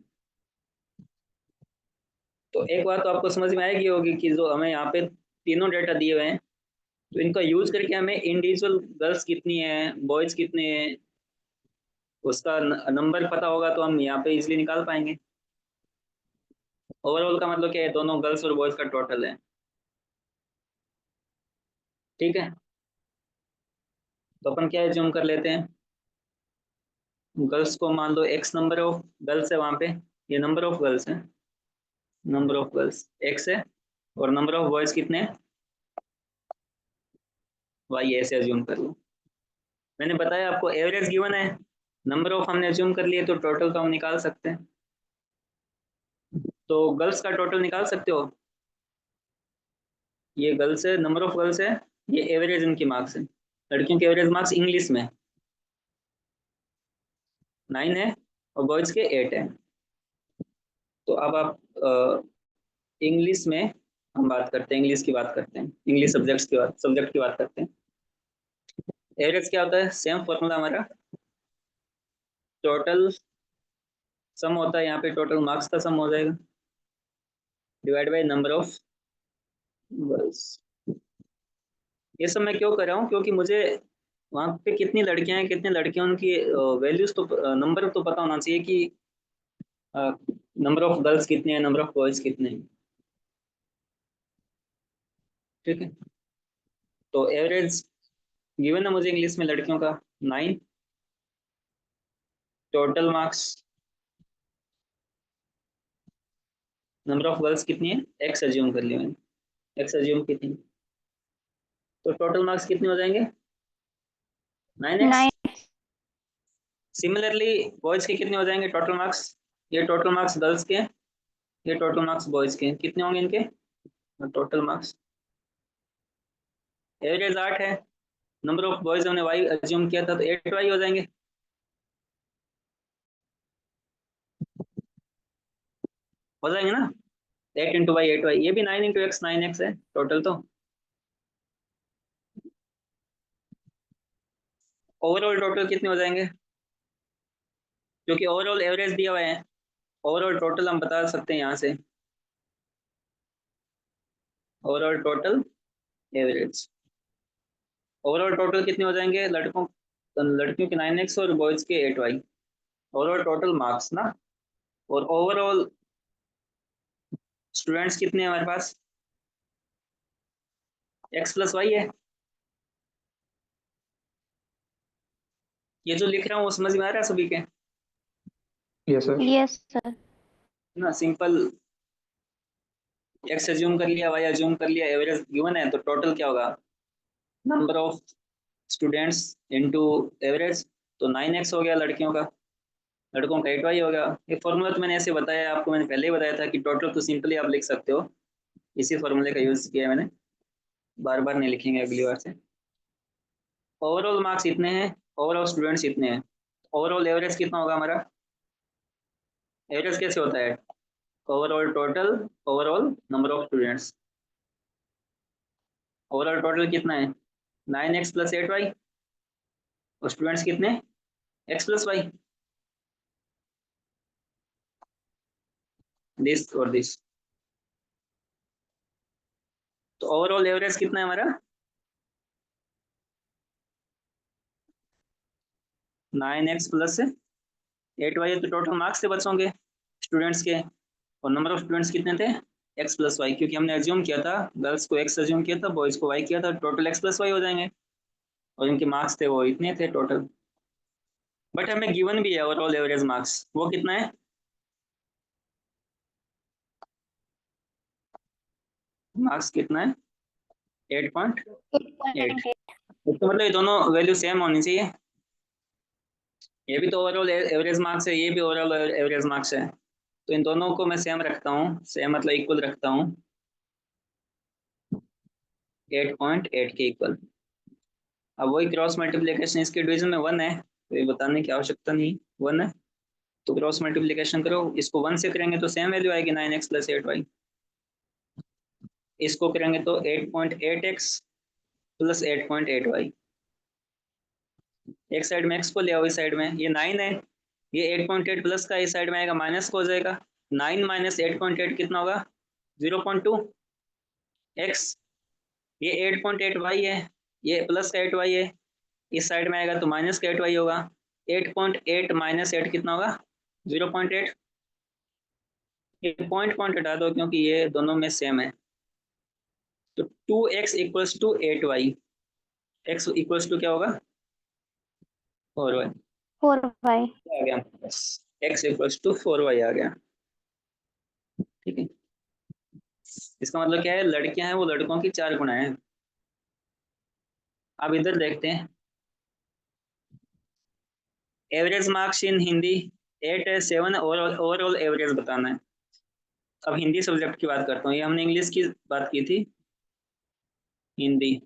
Speaker 1: तो एक बात तो आपको समझ में आएगी होगी कि जो हमें यहाँ पे तीनों डेटा दिए हुए हैं, तो इनका यूज करके हमें इंडिविजुअल गर्ल्स कितनी है, बॉयज कितने हैं, उसका नंबर पता होगा, तो हम यहाँ पे इजिली निकाल पाएंगे। ओवरऑल का मतलब क्या है, दोनों गर्ल्स और बॉयज का टोटल है, ठीक है। तो अपन क्या एज्यूम कर लेते हैं, गर्ल्स को मान लो एक्स नंबर ऑफ गर्ल्स है वहां पे, ये नंबर ऑफ गर्ल्स है, नंबर ऑफ गर्ल्स एक्स है, और नंबर ऑफ बॉयज कितने हैं, वाई, ऐसे एज्यूम कर लो। मैंने बताया आपको एवरेज गिवन है, नंबर ऑफ हमने एज्यूम कर लिए, तो टोटल तो हम निकाल सकते हैं। तो गर्ल्स का टोटल निकाल सकते हो, ये गर्ल्स है, नंबर ऑफ गर्ल्स है, ये एवरेज इनकी मार्क्स है, लड़कियों के एवरेज मार्क्स इंग्लिश में 9 है, और बॉयज के 8 है। तो अब आप इंग्लिश में हम बात करते हैं, इंग्लिश की बात करते हैं, इंग्लिश सब्जेक्ट की बात करते हैं। एवरेज क्या होता है, सेम फॉर्मूला हमारा, टोटल सम होता है, यहाँ पे टोटल मार्क्स का सम हो जाएगा, divide by number of girls. ये सब मैं क्यों कर रहा हूँ, क्योंकि मुझे वहाँ पे कितनी लड़कियां हैं कितने लड़के हैं उनकी वैल्यूज तो नंबर तो पता होना चाहिए कि नंबर ऑफ गर्ल्स कितने हैं, नंबर ऑफ बॉयज कितने हैं। ठीक है, तो एवरेज गिवन है मुझे इंग्लिश में लड़कियों का 9, total marks, number of girls कितनी है, एक्स अज्यूम कर लिया मैंने, एक्स अज्यूम कितनी, तो टोटल मार्क्स कितने हो जाएंगे 9x।
Speaker 3: 9।
Speaker 1: सिमिलरली बॉयज के कितने हो जाएंगे टोटल मार्क्स, ये टोटल मार्क्स गर्ल्स के, ये टोटल मार्क्स बॉयज के, कितने होंगे इनके टोटल मार्क्स। एवरेज 8 है, नंबर ऑफ बॉयज हमने वाई अज्यूम किया था तो 8y हो जाएंगे। हो जाएंगे ना, 8 इंटू वाई 8y, ये भी 9 इंटू एक्स 9x है टोटल। तो ओवरऑल टोटल कितने हो जाएंगे, क्योंकि ओवरऑल एवरेज दिया हुआ है, ओवरऑल टोटल हम बता सकते हैं यहाँ से, overall total average, overall total कितने हो जाएंगे लड़कियों के 9x और बॉयज के 8y, ओवरऑल टोटल मार्क्स ना। और ओवरऑल स्टूडेंट्स कितने हैं हमारे पास, x प्लस वाई है। ये जो लिख रहा हूँ वो समझ में आ रहा है सभी के
Speaker 2: यस सर।
Speaker 3: Yes sir.
Speaker 1: ना, सिंपल x अज्यूम कर लिया, y अज्यूम कर लिया, एवरेज गिवन है तो टोटल क्या होगा, number of students into average, तो 9x हो गया लड़कियों का, लड़कों का 8y हो गया। ये फॉर्मूला तो मैंने ऐसे बताया आपको, मैंने पहले ही बताया था कि टोटल तो सिंपली आप लिख सकते हो, इसी फॉर्मूले का यूज किया है मैंने, बार बार नहीं लिखेंगे अगली बार से। ओवरऑल मार्क्स इतने हैं, ओवरऑल स्टूडेंट्स इतने हैं, ओवरऑल एवरेज कितना होगा हमारा, एवरेज कैसे होता है, overall total overall number of students, overall total कितना है 9x प्लस 8y, और स्टूडेंट्स कितने x प्लस वाई, दिस और दिस। तो ओवरऑल एवरेज कितना है हमारा 9x प्लस 8y, तो टोटल मार्क्स थे बच्चों के स्टूडेंट्स के, और नंबर ऑफ स्टूडेंट्स कितने थे x प्लस वाई, क्योंकि हमने अज्यूम किया था गर्ल्स को x अज्यूम किया था, बॉयज को y किया था, टोटल x प्लस वाई हो जाएंगे, और इनके मार्क्स थे वो इतने थे टोटल। बट हमें गिवन भी है ओवरऑल एवरेज मार्क्स, वो कितना है, मार्क्स कितना है 8.8।
Speaker 3: 8.8।
Speaker 1: तो मतलब ये दोनों वैल्यू सेम होनी चाहिए, ये भी तो ओवरऑल एवरेज मार्क्स है, ये भी ओवरऑल एवरेज मार्क्स है, तो इन दोनों को मैं सेम रखता हूँ, सेम मतलब इक्वल रखता हूँ, 8.8 के इक्वल। अब वही क्रॉस मल्टीप्लिकेशन, इसके डिवीजन में 1 है तो ये बताने की आवश्यकता नहीं, 1 है तो क्रॉस मल्टीप्लिकेशन करो, इसको 1 से करेंगे तो सेम वैल्यू आएगी 9x प्लस 8y, इसको करेंगे तो 8.8x प्लस 8.8y, एक साइड में x को ले आओ, इस साइड में ये 9 है, ये 8.8 प्लस का इस साइड में आएगा माइनस को हो जाएगा, 9 माइनस 8.8 कितना होगा 0.2 x, ये 8.8y है, ये प्लस का 8y है, इस साइड में आएगा तो माइनस का 8y होगा, 8.8 माइनस 8 कितना होगा 0.8, ये पॉइंट पॉइंट हटा दो क्योंकि ये दोनों में सेम है, तो 2x equals to 8y, x equals to क्या होगा 4y,
Speaker 3: 4y।
Speaker 1: आ गया बस, x इक्वल्स टू 4y आ गया। ठीक है, इसका मतलब क्या है, लड़कियां हैं वो लड़कों की 4 गुना है। अब इधर देखते हैं, एवरेज मार्क्स इन हिंदी 8 है, 7 ओवरऑल एवरेज बताना है। अब हिंदी सब्जेक्ट की बात करता हूँ, ये हमने इंग्लिश की बात की थी, हिंदी।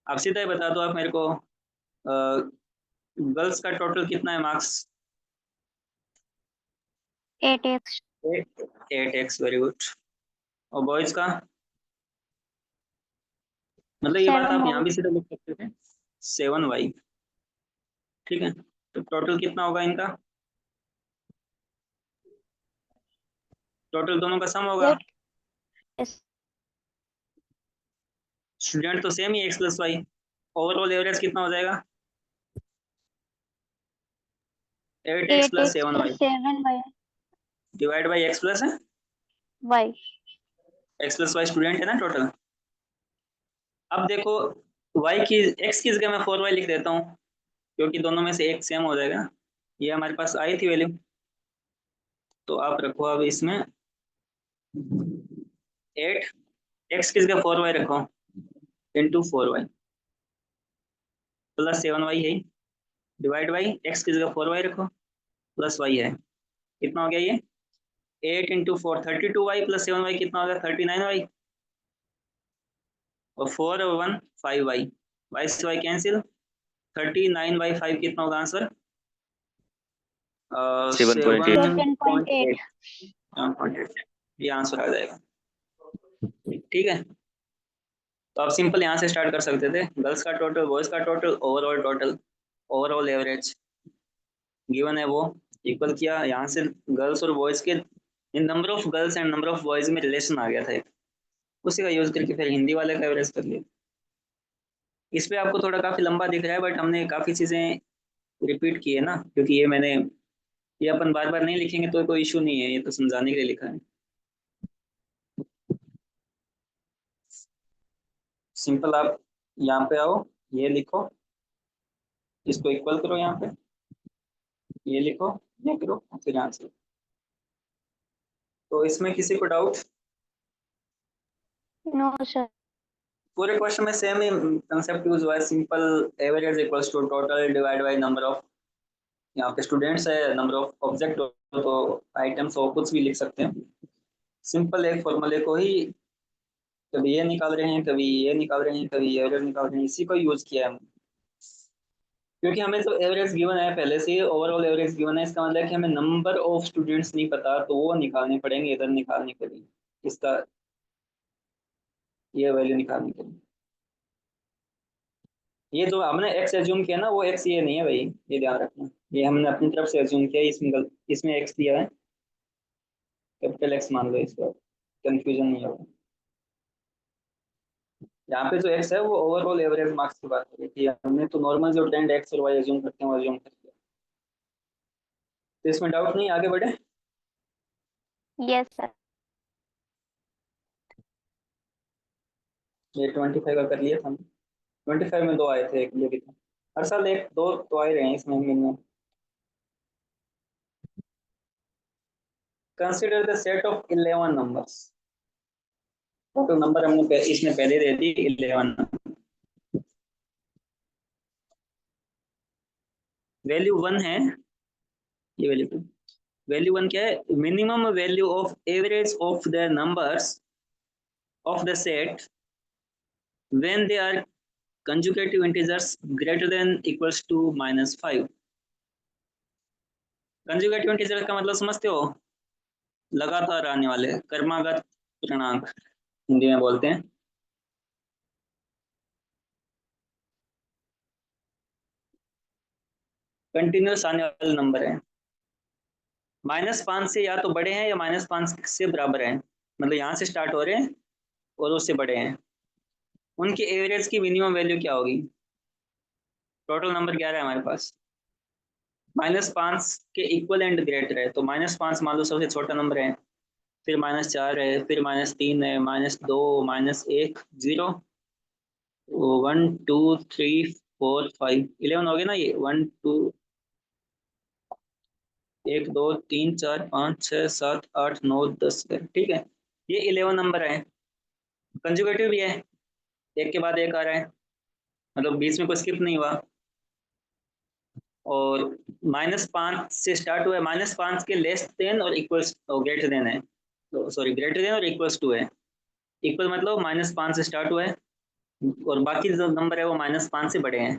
Speaker 1: अब सीधा ही बता दो आप मेरे को, गर्ल्स का टोटल कितना है marks,
Speaker 3: 8x।
Speaker 1: 8x, very good. और बॉयज का, मतलब ये बात आप
Speaker 3: 7y।
Speaker 1: यहाँ भी सीधा लिख सकते थे, 7y। ठीक है, तो टोटल कितना होगा इनका, टोटल दोनों का सम होगा,
Speaker 3: 8।
Speaker 1: स्टूडेंट तो सेम ही x plus y, overall average कितना हो जाएगा? 8x plus 7y
Speaker 3: 7y
Speaker 1: divide by x plus है,
Speaker 3: y
Speaker 1: x plus y student है ना टोटल। अब देखो y की x की जगह मैं 4y लिख देता हूँ, क्योंकि दोनों में से एक सेम हो जाएगा। ये हमारे पास आई थी वैल्यू, तो आप रखो अब इसमें 8 x की जगह 4y रखो इंटू 4y प्लस 7y है, डिवाइड बाई x की जगह 4y रखो प्लस y है। कितना हो गया ये? 8 इंटू 4 32y प्लस 7y कितना हो गया? 39y, और 4 और 1 5y, y से y कैंसिल, 39/5 कितना होगा आंसर?
Speaker 4: 7.8
Speaker 3: 7.8
Speaker 1: 7.8, ये आंसर आ जाएगा। ठीक है, तो आप सिंपल यहाँ से स्टार्ट कर सकते थे, गर्ल्स का टोटल, बॉयज का total, overall total, overall average given है वो इक्वल किया। यहाँ से गर्ल्स और बॉयज के number of girls and number of boys में रिलेशन आ गया था एक, उसी का यूज करके फिर हिंदी वाले का एवरेज कर लिया। इस पे आपको थोड़ा काफी लंबा दिख रहा है, बट हमने काफी चीजें रिपीट की है ना, क्योंकि ये अपन बार बार नहीं लिखेंगे तो कोई इशू नहीं है, ये तो समझाने के लिए लिखा है। सिंपल आप यहाँ पे आओ, ये लिखो, इसको इक्वल करो, यहाँ पे ये लिखो, ये करो, फिर यहाँ से। तो इसमें किसी को डाउट?
Speaker 3: नो सर
Speaker 1: पूरे क्वेश्चन में सेम ही कंसेप्ट यूज हुआ है, simple average equals to total divide by number of, यहाँ पे स्टूडेंट्स है, नंबर ऑफ ऑब्जेक्ट तो आइटम्स हो, कुछ भी लिख सकते हैं। सिंपल एक फॉर्मूले को ही कभी ये निकाल रहे हैं, कभी ये निकाल रहे हैं, कभी एवरेज निकाल रहे हैं, इसी को यूज किया है। क्योंकि हमें तो एवरेज गिवन है पहले से, ओवरऑल एवरेज गिवन है, इसका मतलब है कि हमें नंबर ऑफ स्टूडेंट्स नहीं पता, तो वो निकालने पड़ेंगे इधर निकालने के लिए, इसका ये वैल्यू निकालने के लिए। ये जो हमने एक्स एज्यूम किया ना, वो एक्स ये नहीं है भाई, ये ध्यान रखना, ये हमने अपनी तरफ से एज्यूम किया, इसमें एक्स दिया है, कैपिटल एक्स मान लो, इसका कंफ्यूजन नहीं होगा। यहाँ पे जो एक्स है वो ओवरऑल एवरेज मार्क्स की बात करी थी हमने, तो नॉर्मल जो ट्रेंड एक्स और वाई एज्यूम करते हैं वो एज्यूम करते हैं। तो इसमें डाउट नहीं, आगे बढ़े।
Speaker 3: यस सर
Speaker 1: ये 25 का कर लिया था, 25 में दो आए थे, एक ये भी था, हर साल एक दो तो आ ही रहे हैं इसमें minimum. Consider the set of 11 numbers, total number हमने इसमें पहले दे दी 11, वैल्यू 1 है, ये वैल्यू 2, वैल्यू 1 क्या है? Minimum value of average of the numbers of the set when they are consecutive integers greater than equals to -5। Consecutive integer का मतलब समझते हो? लगातार आने वाले, क्रमागत पूर्णांक हिंदी में बोलते हैं। कंटिन्यूस आने वाले नंबर है, -5 से या तो बड़े हैं या -5 से बराबर हैं, मतलब यहाँ से स्टार्ट हो रहे हैं और उससे बड़े हैं, उनकी एवरेज की मिनिमम वैल्यू क्या होगी? टोटल नंबर 11 है हमारे पास, -5 के इक्वल एंड ग्रेटर है, तो -5 मान लो सबसे छोटा नंबर है, फिर -4 है, फिर -3 है, -2, -1, 0, 1 2 3 4 5 11 हो गए ना, ये 1 2 1 2 3 4 5 6 7 8 9 10 ठीक है, ये 11 नंबर है। कंजुगेटिव भी है, एक के बाद एक आ रहा है, मतलब बीच में कोई स्किप नहीं हुआ, और -5 से स्टार्ट हुआ है, -5 के लेस देन और इक्वल्स ग्रेटर देन है, तो सॉरी ग्रेटर देन और इक्वल्स टू है। इक्वल मतलब -5 से स्टार्ट हुआ है और बाकी जो नंबर है वो -5 से बड़े हैं,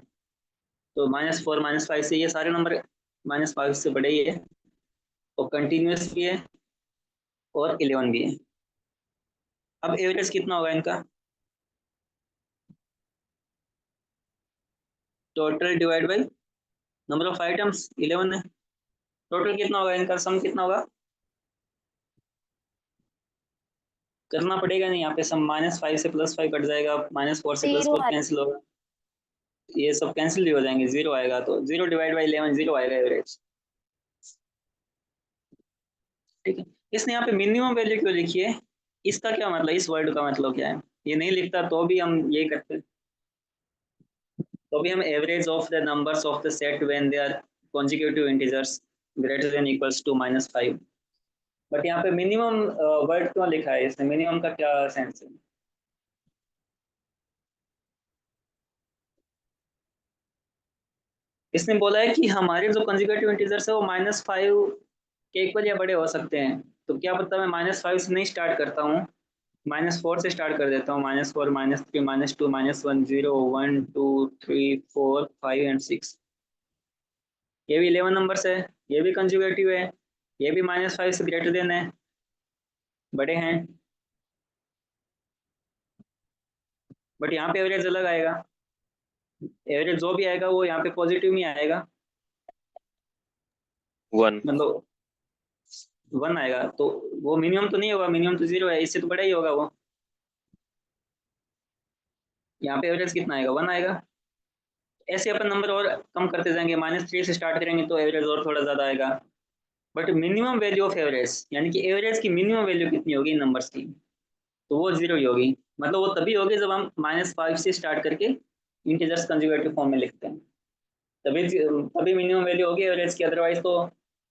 Speaker 1: तो -4 -5 से ये सारे नंबर -5 से बड़े ही है, तो कंटिन्यूस भी है और 11 भी है। अब एवरेज कितना होगा इनका? Total divide by number of items 11 है, टोटल कितना होगा इनका, सम कितना होगा? करना पड़ेगा नहीं, यहाँ पे सब -5 से +5 कट जाएगा, -4 से
Speaker 3: Zero
Speaker 1: +4 कैंसिल होगा, ये सब कैंसिल भी हो जाएंगे, 0 आएगा, तो 0 डिवाइड बाई 11 0 आएगा एवरेज। ठीक है, इसने यहाँ पे मिनिमम वैल्यू क्यों लिखी है, इसका क्या मतलब, इस वर्ड का मतलब क्या है, ये नहीं लिखता तो भी हम ये करते, तो भी हम average of the numbers of the set when they are consecutive integers greater than equals to -5, but यहाँ पे मिनिमम वर्ड क्यों लिखा है इसने, मिनिमम का क्या सेंस है। इसने बोला है कि हमारे जो कंजुगेटिव इंटीजर्स है वो -5 के इक्वल या बड़े हो सकते हैं, तो क्या पता मैं -5 से नहीं स्टार्ट करता हूँ, -4 से स्टार्ट कर देता हूँ, -4 -3 -2 -1 0 1 2 3 4 5 एंड 6, ये भी 11 नंबर्स है, ये भी कंजुगेटिव है, ये भी -5 से ग्रेटर देन है, बड़े हैं, बट यहाँ पे एवरेज अलग आएगा, एवरेज जो भी आएगा वो यहाँ पे पॉजिटिव में आएगा,
Speaker 4: 1
Speaker 1: मतलब 1 आएगा, तो वो मिनिमम तो नहीं होगा, मिनिमम तो 0 है, इससे तो बड़ा ही होगा वो, यहाँ पे एवरेज कितना आएगा, 1 आएगा। ऐसे अपन नंबर और कम करते जाएंगे, -3 से स्टार्ट करेंगे तो एवरेज और थोड़ा ज़्यादा आएगा, but minimum value of average, यानी कि एवरेज की मिनिमम वैल्यू कितनी होगी इन नंबर्स की, तो वो 0 ही होगी, मतलब वो तभी होगी जब हम -5 से स्टार्ट करके इंटीजर्स कंजुगेटिव फॉर्म में लिखते हैं, तभी तभी मिनिमम वैल्यू होगी एवरेज की, अदरवाइज तो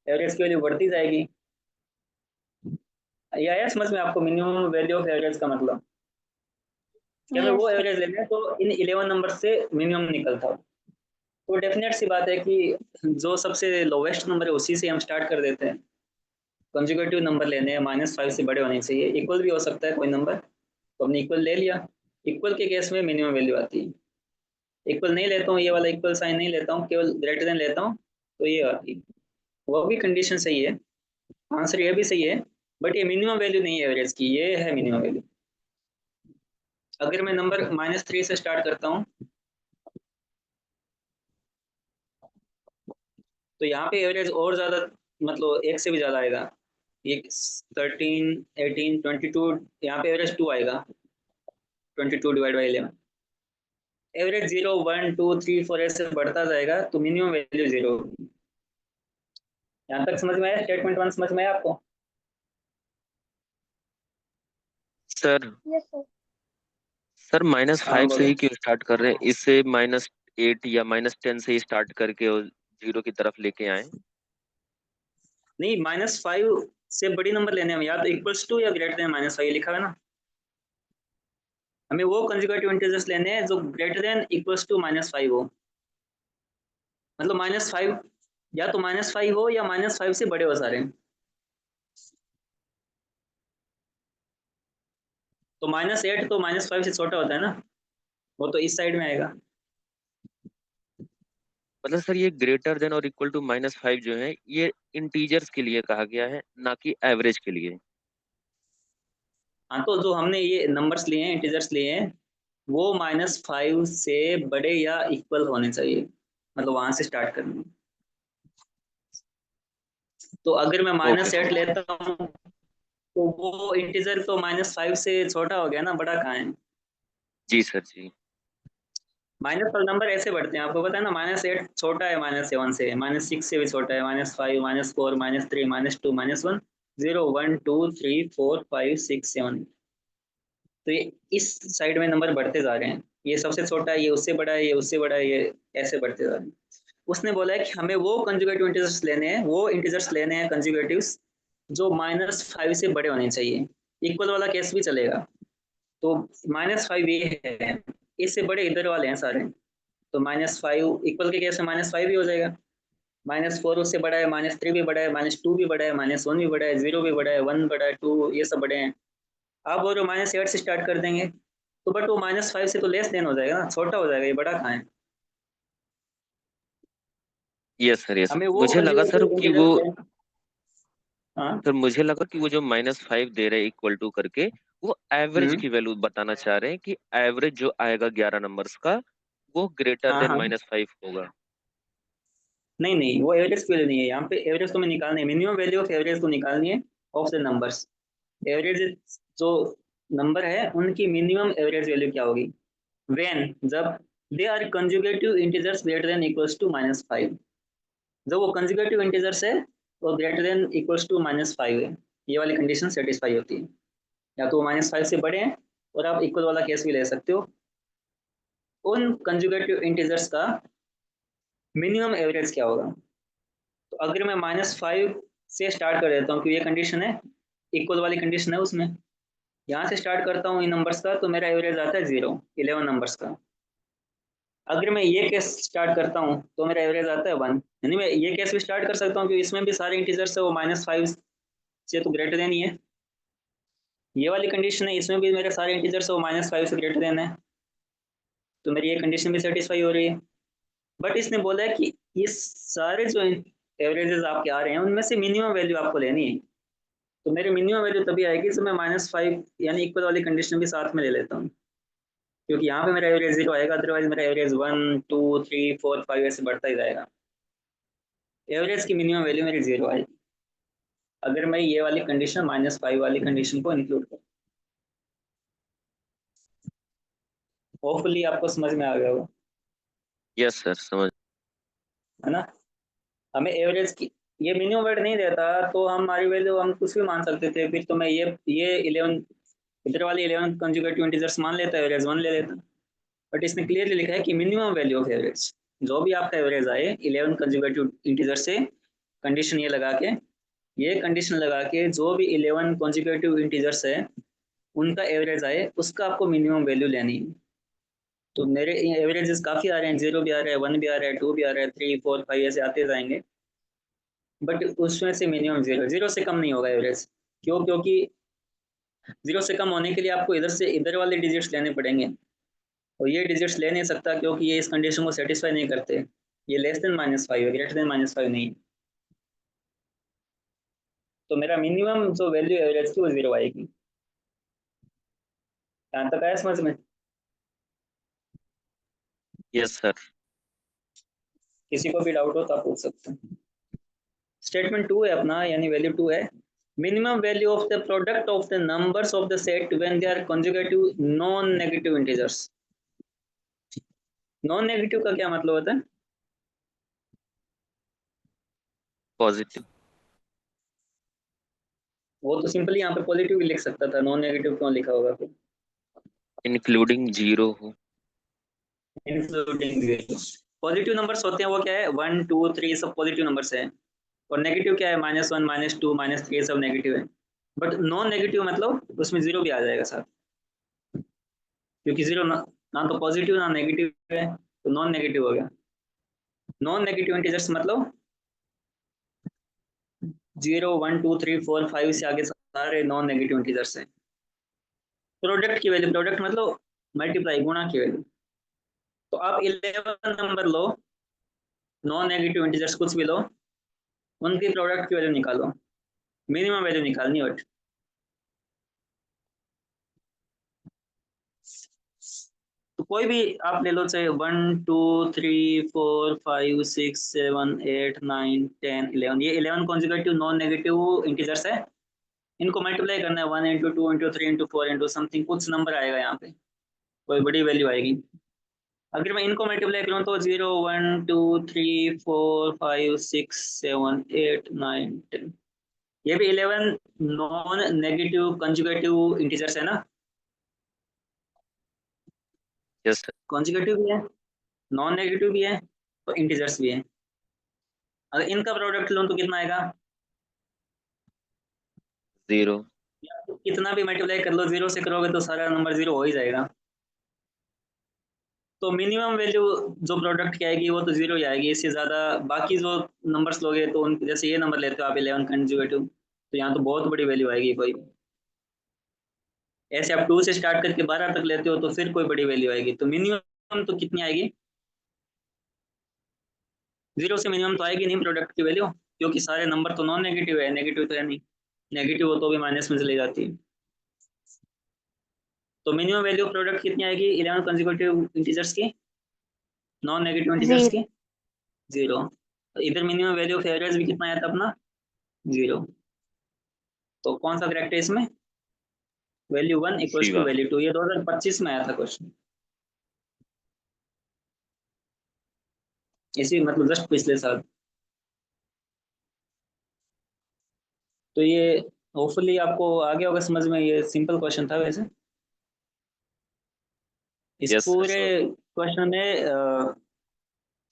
Speaker 1: एवरेज की वैल्यू बढ़ती जाएगी। ये आया समझ में आपको मिनिमम वैल्यू ऑफ एवरेज का मतलब, कि हमें
Speaker 3: Yes,
Speaker 1: वो
Speaker 3: sir.
Speaker 1: एवरेज लेना है तो इन 11 नंबर से मिनिमम निकलता हो, तो डेफिनेट सी बात है कि जो सबसे लोवेस्ट नंबर है उसी से हम स्टार्ट कर देते हैं, कंजुगेटिव नंबर लेने हैं, -5 से बड़े होने चाहिए, इक्वल भी हो सकता है कोई नंबर, तो हमने इक्वल ले लिया, इक्वल के केस में मिनिमम वैल्यू आती है, इक्वल नहीं लेता हूँ, ये वाला इक्वल साइन नहीं लेता हूँ, केवल ग्रेटर देन लेता हूँ, तो ये आती है, वो भी कंडीशन सही है, आंसर ये भी सही है, बट ये मिनिमम वैल्यू नहीं है एवरेज की, ये है मिनिमम वैल्यू। अगर मैं नंबर -3 से स्टार्ट करता हूँ तो यहाँ पे एवरेज और ज्यादा, मतलब एक से भी ज्यादा आएगा, ये 13 18 22, यहाँ पे एवरेज 2 आएगा, 22 डिवाइड बाई 11, एवरेज 0 1 2 3 4 ऐसे बढ़ता जाएगा, तो मिनिमम वैल्यू 0 होगी। यहाँ तक समझ में आया, स्टेटमेंट 1 समझ में आया आपको।
Speaker 4: Sir
Speaker 3: Yes, sir.
Speaker 4: सर
Speaker 1: हाँ
Speaker 4: -5 से
Speaker 1: बोलो।
Speaker 4: ही क्यों स्टार्ट कर रहे हैं, इससे -8 या -10 से ही स्टार्ट करके और 0 की तरफ लेके आए।
Speaker 1: नहीं, -5 से बड़ी नंबर लेने हैं, या तो इक्वल्स टू या ग्रेटर देन -5 लिखा है ना, हमें वो कंजुगेटिव इंटीजर्स लेने हैं जो ग्रेटर देन इक्वल्स टू -5 हो, मतलब -5 या तो -5 हो या -5 से बड़े हो सारे, तो -8 तो -5 से छोटा होता है ना, वो तो इस साइड में आएगा।
Speaker 4: मतलब सर ये ग्रेटर देन और इक्वल टू -5 जो है ये इंटीजर्स के लिए कहा गया है, ना कि एवरेज के लिए।
Speaker 1: हाँ, तो जो हमने ये नंबर्स लिए हैं, इंटीजर्स लिए हैं, वो -5 से बड़े या इक्वल होने चाहिए, मतलब वहां से स्टार्ट करना है। तो अगर मैं
Speaker 4: ओके
Speaker 1: -8
Speaker 4: सर।
Speaker 1: लेता हूँ तो वो इंटीजर तो -5 से छोटा हो गया ना, बड़ा कहाँ है,
Speaker 4: जी सर जी।
Speaker 1: माइनस पर नंबर ऐसे बढ़ते हैं, आपको पता है ना, -8 छोटा है -7 से, -6 से भी छोटा है, -5 -4 -3 -2 -1 0 1 2 3 4 5 6 7, तो ये इस साइड में नंबर बढ़ते जा रहे हैं, ये सबसे छोटा है, ये उससे बड़ा है, ये उससे बड़ा है, ये ऐसे बढ़ते जा रहे हैं। उसने बोला है कि हमें वो कंजुगेटिव इंटीजर्स लेने हैं, वो इंटीजर्स लेने हैं कंजुगेटिव्स जो -5 से बड़े होने चाहिए, इक्वल वाला केस भी चलेगा, तो -5 ये है, इससे बड़े इधर वाले हैं सारे, तो -5 इक्वल के केस में -5 भी हो जाएगा, -4 उससे बड़ा है, -3 भी बड़ा है, -2 भी बड़ा है, -1 भी बड़ा है, 0 भी बड़ा है, 1 बड़ा है, 2 ये सब बड़े हैं। आप बोल रहे हो -8 से स्टार्ट कर देंगे, तो बट वो -5 से तो लेस देन हो जाएगा ना, छोटा हो जाएगा, ये बड़ा कहाँ है,
Speaker 4: यस सर यस,
Speaker 1: हमें वो
Speaker 4: मुझे लगा सर
Speaker 1: कंजुगेटिव
Speaker 4: कि वो,
Speaker 1: इंटीजर्स लेना। हाँ।
Speaker 4: सर मुझे लगा कि वो जो -5 दे रहे हैं इक्वल टू करके, वो एवरेज
Speaker 1: हम्म।
Speaker 4: की वैल्यू बताना चाह रहे हैं कि एवरेज जो आएगा 11 नंबर्स का वो ग्रेटर
Speaker 1: हाँ
Speaker 4: देन
Speaker 1: हाँ,
Speaker 4: -5 होगा।
Speaker 1: नहीं नहीं, वो एवरेज की वैल्यू नहीं है, यहाँ पे एवरेज तो मैं निकालनी है, मिनिमम वैल्यू ऑफ एवरेज को निकालनी है ऑफ द नंबर्स, एवरेज जो नंबर है उनकी मिनिमम एवरेज वैल्यू क्या होगी? व्हेन, जब they are consecutive integers greater than equals to -5, जब वो कंजुगेटिव इंटीजर्स है और ग्रेटर देन इक्वल्स टू -5 है, ये वाली कंडीशन सेटिस्फाई होती है। या तो वो -5 से बड़े हैं, और आप इक्वल वाला केस भी ले सकते हो। उन कंजुगेटिव इंटीजर्स का मिनिमम एवरेज क्या होगा? तो अगर मैं -5 से स्टार्ट कर देता हूँ, क्योंकि ये कंडीशन है, इक्वल वाली कंडीशन है उसमें, यहाँ से स्टार्ट करता हूँ इन नंबर्स का, तो मेरा एवरेज आता है 0, 11 नंबर्स का। अगर मैं ये केस स्टार्ट करता हूँ तो मेरा एवरेज आता है 1। यानी मैं ये केस भी स्टार्ट कर सकता हूँ, क्योंकि इसमें भी सारे इंटीजर्स है, वो -5 से तो ग्रेटर देन ही है। ये वाली कंडीशन है, इसमें भी मेरे सारे इंटीजर्स है, वो -5 से ग्रेटर देन है, तो मेरी ये कंडीशन भी सेटिस्फाई हो रही है। बट इसने बोला है कि ये सारे जो एवरेजेस आपके आ रहे हैं, उनमें से मिनिमम वैल्यू आपको लेनी है। तो मेरी मिनिमम वैल्यू तभी आएगी जब मैं -5 यानी इक्वल वाली कंडीशन भी साथ में ले लेता हूँ, क्योंकि यहाँ पे मेरा एवरेज 0 आएगा, अदरवाइज मेरा एवरेज 1 2 3 4 5 ऐसे बढ़ता ही जाएगा। एवरेज की मिनिमम वैल्यू मेरी 0 आएगी अगर मैं ये वाली कंडीशन -5 वाली कंडीशन को इंक्लूड करूँ। होपफुली आपको समझ में आ गया होगा,
Speaker 4: यस सर, समझ।
Speaker 1: है ना? हमें एवरेज की ये मिनिमम वर्ड नहीं देता तो हमारी वैल्यू हम कुछ भी मान सकते थे, फिर तो मैं ये 11 इधर वाली 11 कंजुगेटिव इंटीजर्स मान लेता, एवरेज 1 ले लेता। बट इसने क्लियरली लिखा है कि मिनिमम वैल्यू ऑफ एवरेज, जो भी आपका एवरेज आए 11 कंजुगेटिव इंटीजर से, कंडीशन ये कंडीशन लगा के जो भी 11 कंजुगेटिव इंटीजर्स है उनका एवरेज आए, उसका आपको मिनिमम वैल्यू लेनी है। तो मेरे एवरेजेस काफ़ी आ रहे हैं, 0 भी आ रहा है, 1 भी आ रहा है, 2 भी आ रहा है, 3 4 5 ऐसे आते जाएंगे। बट उसमें से मिनिमम 0 से कम नहीं होगा एवरेज। क्यों? क्योंकि 0 से कम होने के लिए आपको इधर से इधर वाले डिजिट्स लेने पड़ेंगे, और ये डिजिट्स ले नहीं सकता, क्योंकि ये इस कंडीशन को सेटिस्फाई नहीं करते। ये लेस देन -5 है, ग्रेटर देन -5 नहीं है। तो मेरा मिनिमम जो वैल्यू एवरेज की वो 0 आएगी। यहाँ तक आया समझ में?
Speaker 4: Yes sir.
Speaker 1: किसी को भी डाउट हो तो आप पूछ सकते हैं। स्टेटमेंट 2 है अपना, यानी वैल्यू 2 है, minimum value of the product of the numbers of the set when they are consecutive non negative integers. Non negative का क्या मतलब होता है?
Speaker 4: पॉजिटिव।
Speaker 1: वो तो सिंपली यहाँ पे पॉजिटिव भी लिख सकता था, नॉन नेगेटिव क्यों लिखा होगा फिर?
Speaker 4: इंक्लूडिंग 0 हो।
Speaker 1: Including zero. पॉजिटिव नंबर्स होते हैं वो क्या है, 1 2 3 सब पॉजिटिव नंबर्स है, और नेगेटिव क्या है, -1 -2 -3 सब नेगेटिव है। बट नॉन नेगेटिव मतलब उसमें 0 भी आ जाएगा साथ, क्योंकि 0 ना तो पॉजिटिव ना नेगेटिव है, तो नॉन नेगेटिव हो गया। नॉन नेगेटिव इंटीजर्स मतलब 0 1 2 3 4 5 से आगे सारे नॉन नेगेटिव इंटीजर्स हैं। प्रोडक्ट की वैल्यू, प्रोडक्ट मतलब मल्टीप्लाई, गुणा की वैल्यू। तो आप 11 नंबर लो, नॉन नेगेटिव इंटीजर्स कुछ भी लो, उनकी प्रोडक्ट की वैल्यू निकालो, मिनिमम वैल्यू निकालनी। बट तो कोई भी आप ले लो, चाहे 1 2 3 4 5 6 7 8 9 10 11, ये 11 कॉन्जिक्यूटिव नॉन नेगेटिव इंटीजर्स है। इनको मल्टीप्लाई करना है, 1 into 2 into 3 into 4 into something, कुछ नंबर आएगा यहाँ पे, कोई बड़ी वैल्यू आएगी। अगर मैं इनको मल्टीप्लाई करूँ तो 0 1 2 3 4 5 6 7 8 9 10, ये भी 11 नॉन नेगेटिव कंजुगेटिव इंटीजर्स है ना?
Speaker 4: Yes sir.
Speaker 1: कंजुगेटिव भी है, नॉन नेगेटिव भी है, तो इंटीजर्स भी है। अगर इनका प्रोडक्ट लूँ तो कितना आएगा?
Speaker 4: 0।
Speaker 1: कितना भी मल्टीप्लाई कर लो, 0 से करोगे तो सारा नंबर 0 हो ही जाएगा। तो मिनिमम वैल्यू जो प्रोडक्ट की आएगी वो तो 0 ही आएगी, इससे ज़्यादा बाकी जो नंबर्स लोगे तो उन, जैसे ये नंबर लेते हो आप 11 कंजुगेटिव, तो यहाँ तो बहुत बड़ी वैल्यू आएगी कोई। ऐसे आप 2 से स्टार्ट करके 12 तक लेते हो तो फिर कोई बड़ी वैल्यू आएगी। तो मिनिमम तो कितनी आएगी? 0 से मिनिमम तो आएगी नहीं प्रोडक्ट की वैल्यू, क्योंकि सारे नंबर तो नॉन नेगेटिव है, नेगेटिव तो है नहीं। नेगेटिव हो तो भी माइनस में चली जाती है। तो मिनिमम वैल्यू प्रोडक्ट कितनी आएगी 11 कंसेक्यूटिव इंटीजर्स की, नॉन नेगेटिव इंटीजर्स
Speaker 3: 0।
Speaker 1: की? 0। तो इधर मिनिमम वैल्यू ऑफ एवरेज भी कितना आया था अपना? 0। तो कौन सा करेक्ट है इसमें? वैल्यू 1 इक्वल्स टू
Speaker 4: शिवा।
Speaker 1: वैल्यू 2, ये 2025 में आया था क्वेश्चन, इसी मतलब जस्ट पिछले साल। तो ये होपफुली आपको आ गया होगा समझ में, ये सिंपल क्वेश्चन था वैसे। इस
Speaker 4: यस
Speaker 1: पूरे
Speaker 4: सर।
Speaker 1: क्वेश्चन में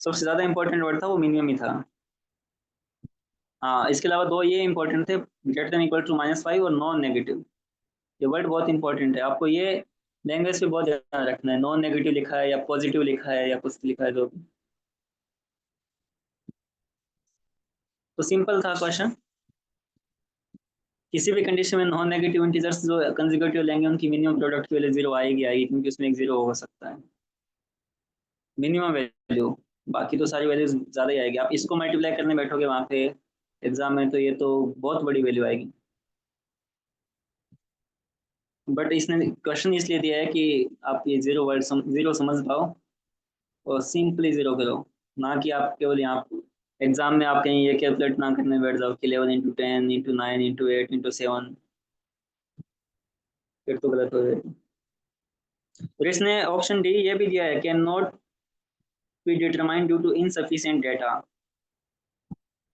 Speaker 1: सबसे ज्यादा इंपॉर्टेंट वर्ड था वो मिनिमम ही था। हाँ, इसके अलावा दो ये इंपॉर्टेंट थे, ग्रेटर देन इक्वल टू -5 और नॉन नेगेटिव। ये वर्ड बहुत इंपॉर्टेंट है, आपको ये लैंग्वेज पे बहुत ध्यान रखना है। नॉन नेगेटिव लिखा है या पॉजिटिव लिखा है या कुछ लिखा है जो भी। तो सिंपल था क्वेश्चन, किसी भी कंडीशन में नॉन नेगेटिव इंटीजर्स जो कंसेक्यूटिव लेंगे उनकी मिनिमम प्रोडक्ट की वैल्यू 0 आएगी आएगी, क्योंकि उसमें एक 0 हो सकता है मिनिमम वैल्यू। बाकी तो सारी वैल्यूज ज़्यादा ही आएगी। आप इसको मल्टीप्लाई करने बैठोगे वहाँ पे एग्जाम में तो ये तो बहुत बड़ी वैल्यू आएगी। बट इसने क्वेश्चन इसलिए दिया है कि आप ये जीरो समझ पाओ और सिंपली जीरो करो, ना कि आप केवल यहाँ एग्जाम में आप कहीं ये कैलकुलेट ना करने बैठ जाओ कि 11 इंटू 10 इंटू 9 इंटू 8 इंटू 7, फिर तो गलत हो जाएगा। और इसने ऑप्शन डी ये भी दिया है, can not be determine due to insufficient data.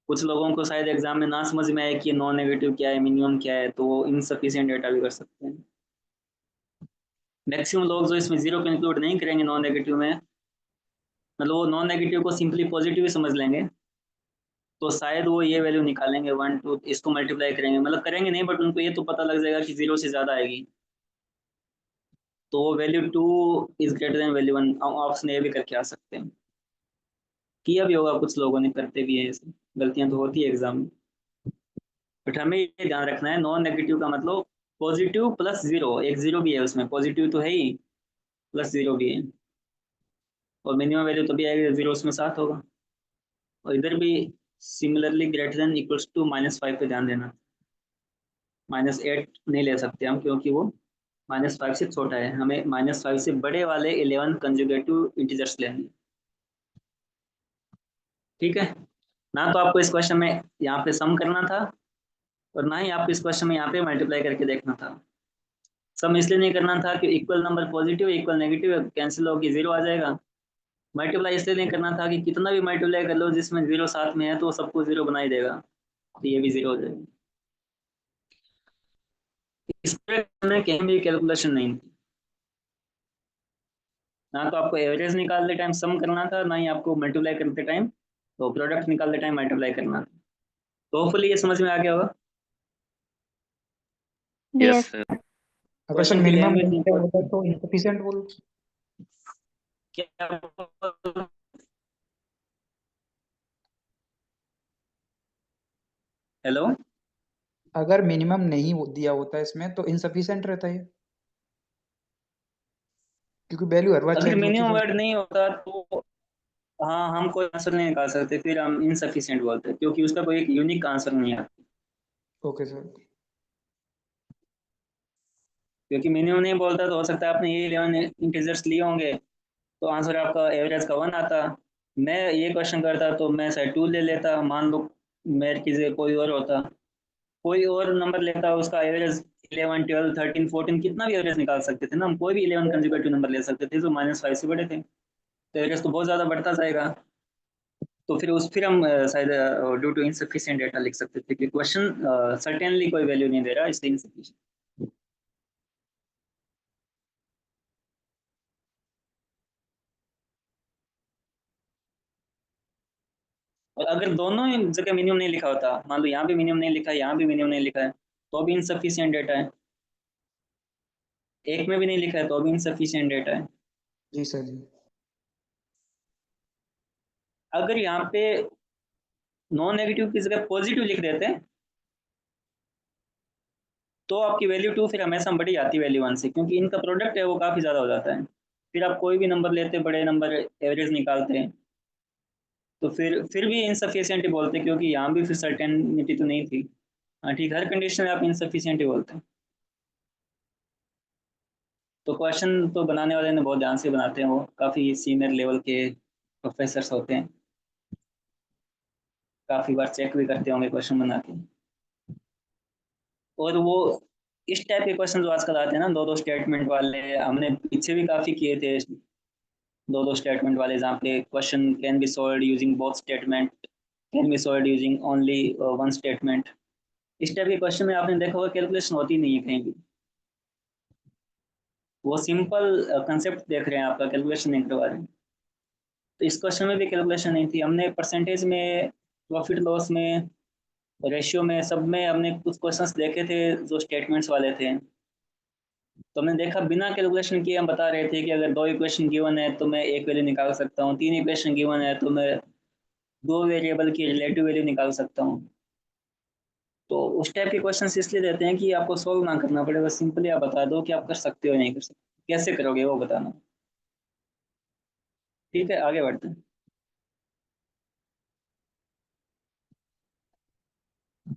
Speaker 1: कुछ लोगों को शायद एग्जाम में ना समझ में आए कि नॉन नेगेटिव क्या है मिनिमम क्या है, तो वो इनसफिशिएंट डेटा भी कर सकते हैं। मैक्सिमम लोग जो इसमें जीरो को इंक्लूड नहीं करेंगे नॉन नेगेटिव में, मतलब वो नॉन नेगेटिव को सिंपली पॉजिटिव ही समझ लेंगे, तो शायद वो ये वैल्यू निकालेंगे 1 2, इसको मल्टीप्लाई करेंगे, मतलब करेंगे नहीं बट उनको ये तो पता लग जाएगा कि 0 से ज़्यादा आएगी, तो वो value 2 is greater than value 1। Option A भी करके आ सकते हैं। किया भी होगा कुछ लोगों ने, करते भी है ऐसे, गलतियां तो होती है एग्जाम में। बट हमें ये ध्यान रखना है नॉन नेगेटिव का मतलब पॉजिटिव प्लस 0, एक 0 भी है उसमें, पॉजिटिव तो है ही प्लस 0 भी है। और मिनिमम वैल्यू तभी आएगी जब 0 उसमें साथ होगा। और इधर भी similarly greater than equals to -5 पे ध्यान देना। -8 नहीं ले सकते हम क्योंकि वो -5 से छोटा है, हमें -5 से बड़े वाले 11 कंजुगेटिव इंटीजर्स लेंगे। ठीक है ना। तो आपको इस क्वेश्चन में यहाँ पे सम करना था और ना ही आपको इस क्वेश्चन में यहाँ पे मल्टीप्लाई करके देखना था। सम इसलिए नहीं करना था कि equal number positive equal negative cancel होकर 0 आ जाएगा। मल्टीप्लाई इसलिए नहीं करना था कि कितना भी मल्टीप्लाई कर लो जिसमें 0 साथ में है तो सबको 0 बना ही देगा, तो ये भी 0 हो जाएगा। इस पर में कहीं भी कैलकुलेशन नहीं थी, ना तो आपको एवरेज निकालते टाइम सम करना था, ना ही आपको मल्टीप्लाई करते टाइम तो प्रोडक्ट निकालते टाइम मल्टीप्लाई करना था। तो होपफुली ये समझ में आ गया होगा।
Speaker 4: Yes
Speaker 3: Yes.
Speaker 4: सर।
Speaker 2: अगर सर
Speaker 1: क्वेश्चन की
Speaker 2: मिनिमम
Speaker 1: लैंग्वेज
Speaker 2: नहीं होता तो इनसफिशिएंट बोल।
Speaker 1: क्या, हेलो,
Speaker 2: अगर मिनिमम नहीं दिया होता इसमें तो इनसफिशिएंट रहता है, क्योंकि वैल्यू हर बार
Speaker 1: अगर
Speaker 2: चेंज होती
Speaker 1: मिनिमम
Speaker 2: है।
Speaker 1: वर्ड नहीं होता तो हाँ हम कोई आंसर नहीं निकाल सकते, फिर हम इनसफिशिएंट बोलते हैं क्योंकि उसका कोई एक यूनिक आंसर नहीं है।
Speaker 2: Okay sir.
Speaker 1: क्योंकि मिनिमम नहीं बोलता तो हो सकता है आपने ये 11 इंटीजर्स लिए होंगे तो आंसर आपका एवरेज का 1 आता। मैं ये क्वेश्चन करता तो मैं शायद 2 ले लेता, मान लो मेरे की जगह कोई और होता, कोई और नंबर लेता, उसका एवरेज 11 12 13 14 कितना भी एवरेज निकाल सकते थे ना हम, कोई भी 11 कंसेक्यूटिव नंबर ले सकते थे जो -5 से बड़े थे, तो एवरेज तो बहुत ज़्यादा बढ़ता जाएगा। तो फिर हम शायद ड्यू टू इनसफिशिएंट डेटा लिख सकते थे कि क्वेश्चन सर्टेनली कोई वैल्यू नहीं दे रहा इसलिए इनसफिशिएंट। और अगर दोनों ही जगह मिनिमम नहीं लिखा होता, मान लो यहाँ भी मिनिमम नहीं लिखा है यहाँ भी मिनिमम नहीं लिखा है, तो भी इनसफिशिएंट डेटा है। एक में भी नहीं लिखा है तो भी इनसफिशिएंट डेटा है।
Speaker 2: जी सर जी।
Speaker 1: अगर यहाँ पे नॉन नेगेटिव की जगह पॉजिटिव लिख देते हैं तो आपकी वैल्यू 2 फिर हमेशा बड़ी आती है वैल्यू 1 से, क्योंकि इनका प्रोडक्ट है वो काफ़ी ज़्यादा हो जाता है। फिर आप कोई भी नंबर लेते बड़े नंबर एवरेज निकालते हैं तो फिर भी इनसफिशिएंट ही बोलते हैं, क्योंकि यहाँ भी फिर सर्टेनिटी तो नहीं थी। हाँ ठीक, हर कंडीशन में आप इनसफिशिएंट ही बोलते हैं। तो क्वेश्चन तो बनाने वाले ने बहुत ध्यान से बनाते हैं, वो काफ़ी सीनियर लेवल के प्रोफेसर्स होते हैं, काफ़ी बार चेक भी करते होंगे क्वेश्चन बना के। और वो इस टाइप के क्वेश्चन जो आजकल आते हैं ना, दो दो स्टेटमेंट वाले, हमने पीछे भी काफी किए थे दो दो स्टेटमेंट वाले, जहाँ पे question can be solved using both statement, can be solved using only one statement. इस टाइप के क्वेश्चन में आपने देखा होगा कैलकुलेशन होती नहीं है कहीं भी, वो सिंपल कंसेप्ट देख रहे हैं, आपका कैलकुलेशन नहीं करवा रहे हैं। तो इस क्वेश्चन में भी कैलकुलेशन नहीं थी, हमने परसेंटेज में, प्रॉफिट लॉस में, रेशियो में, सब में हमने कुछ क्वेश्चंस देखे थे जो स्टेटमेंट्स वाले थे। तो हमने देखा बिना कैलकुलेशन किए हम बता रहे थे कि अगर दो इक्वेशन गिवन है तो मैं एक वैल्यू निकाल सकता हूँ, तीन इक्वेशन गिवन है तो मैं दो वेरिएबल की रिलेटिव वैल्यू निकाल सकता हूँ। तो उस टाइप के क्वेश्चंस इसलिए देते हैं कि आपको सॉल्व ना करना पड़े, बस सिंपली आप बता दो कि आप कर सकते हो या नहीं कर सकते, कैसे करोगे वो बताना। ठीक है, आगे बढ़ते हैं।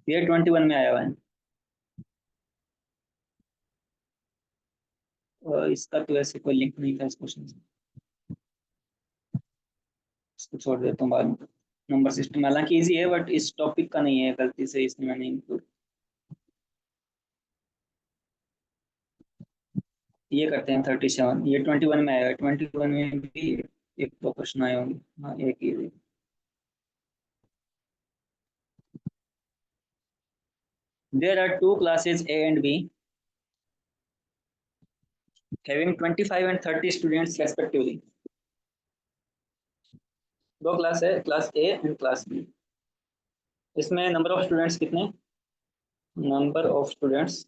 Speaker 1: ये 21 में आया हुआ है, और इसका तो ऐसे कोई लिंक नहीं था इस क्वेश्चन से, इसको छोड़ देता हूँ बाद में। नंबर सिस्टम हालांकि इजी है बट इस टॉपिक का नहीं है, गलती से इसमें मैंने include। ये करते हैं 37, ये 21 में आया है, 21 में भी एक दो क्वेश्चन आए होंगे। हाँ, एक ही। There are two classes A and B having 25 and 30 students respectively. दो क्लास है, class A and class B. इसमें नंबर ऑफ स्टूडेंट्स कितने, नंबर ऑफ स्टूडेंट्स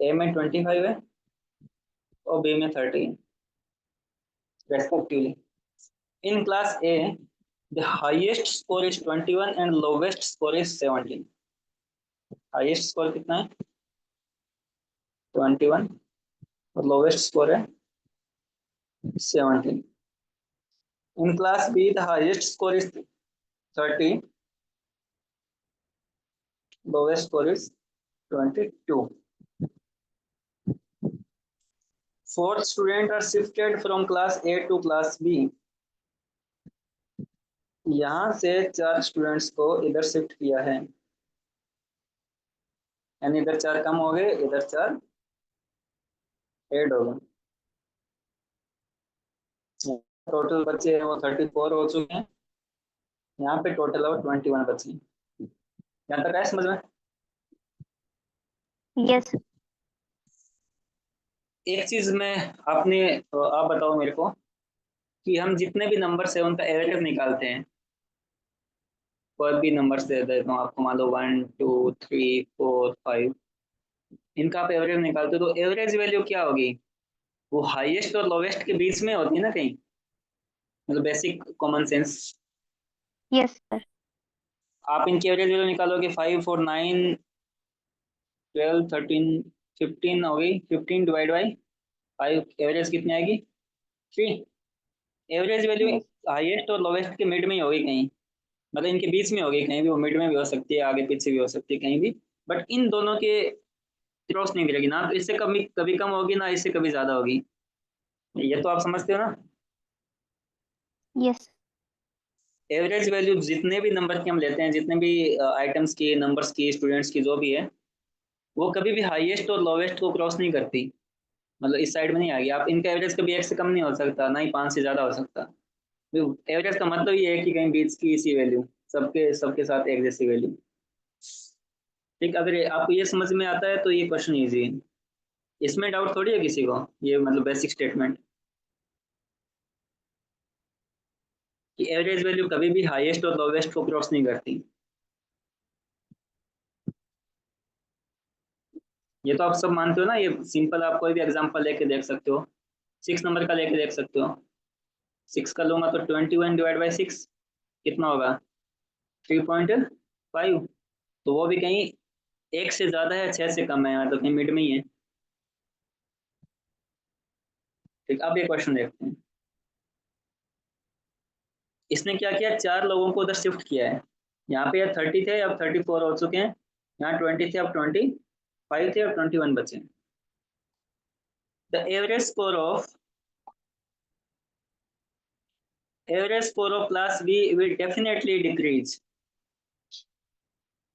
Speaker 1: ए में 25 है और बी में 30 है respectively. In class A, the highest score is 21 and lowest score is 17. Highest score कितना है, 21, और लोवेस्ट स्कोर है 17. In class B, the highest score is 30, lowest score is 22. Fourth student are shifted from class A to class B. यहाँ से 4 students को इधर shift किया है, यानी इधर 4 कम हो गए, इधर 4 ऐड हो गए। टोटल बच्चे हैं वो 34 हो चुके हैं, यहाँ पे टोटल और 21 बचे हैं। यहाँ तक है समझ में?
Speaker 3: Yes.
Speaker 1: एक चीज में आपने, आप बताओ मेरे को कि हम जितने भी नंबर्स है उनका एवरेज निकालते हैं, कोई भी नंबर्स दे देता हूँ आपको, मान लो 1 2 3 4 5, इनका आप एवरेज निकालते हो तो एवरेज वैल्यू क्या होगी, वो हाईएस्ट और लोवेस्ट के बीच में होती है ना कहीं, मतलब basic common sense.
Speaker 3: Yes, sir.
Speaker 1: आप इनकी एवरेज वैल्यू निकालोगे, 5 4 9 12 13 15 हो गई, 15 डिवाइड बाई 5, एवरेज कितनी आएगी 3। Average value
Speaker 3: Yes.
Speaker 1: हाईएस्ट और लोवेस्ट के मिड में ही होगी कहीं, मतलब इनके बीच में होगी कहीं भी, वो मिड में भी हो सकती है, आगे पीछे भी हो सकती है कहीं भी, बट इन दोनों के क्रॉस नहीं करेगी ना, तो इससे कभी कभी कम होगी ना इससे कभी ज्यादा होगी, ये तो आप समझते हो ना।
Speaker 3: Yes.
Speaker 1: एवरेज वैल्यू जितने भी नंबर की हम लेते हैं, जितने भी आइटम्स की, नंबर्स की, स्टूडेंट्स की, जो भी है, वो कभी भी हाईएस्ट और लोवेस्ट को क्रॉस नहीं करती, मतलब इस साइड में नहीं आएगी। आप इनका एवरेज कभी 1 से कम नहीं हो सकता, ना ही 5 से ज्यादा हो सकता। एवरेज का मतलब ये है कि कहीं बीच की इसी वैल्यू, सबके सबके साथ एक जैसी वैल्यू। ठीक, अगर आपको ये समझ में आता है तो ये क्वेश्चन इजी है, इसमें डाउट थोड़ी है किसी को, ये मतलब बेसिक स्टेटमेंट कि एवरेज वैल्यू कभी भी हाईएस्ट और लोवेस्ट को क्रॉस नहीं करती। ये तो आप सब मानते हो ना, ये सिंपल, आप कोई भी एग्जांपल लेके देख सकते हो, 6 नंबर का लेके देख सकते हो। 6 का लूंगा तो 21 डिवाइड बाई 6 कितना होगा, 3.5, तो वो भी कहीं 1 से ज्यादा है, 6 से कम है, मतलब कहीं मिड में ही है। ठीक, अब ये क्वेश्चन देखते हैं। इसने क्या किया, 4 लोगों को उधर शिफ्ट किया है, यहाँ पे 30 थे अब 34 हो चुके हैं, यहाँ 20 थे अब 25 थे अब 21 बचे। The average score of class B will definitely decrease.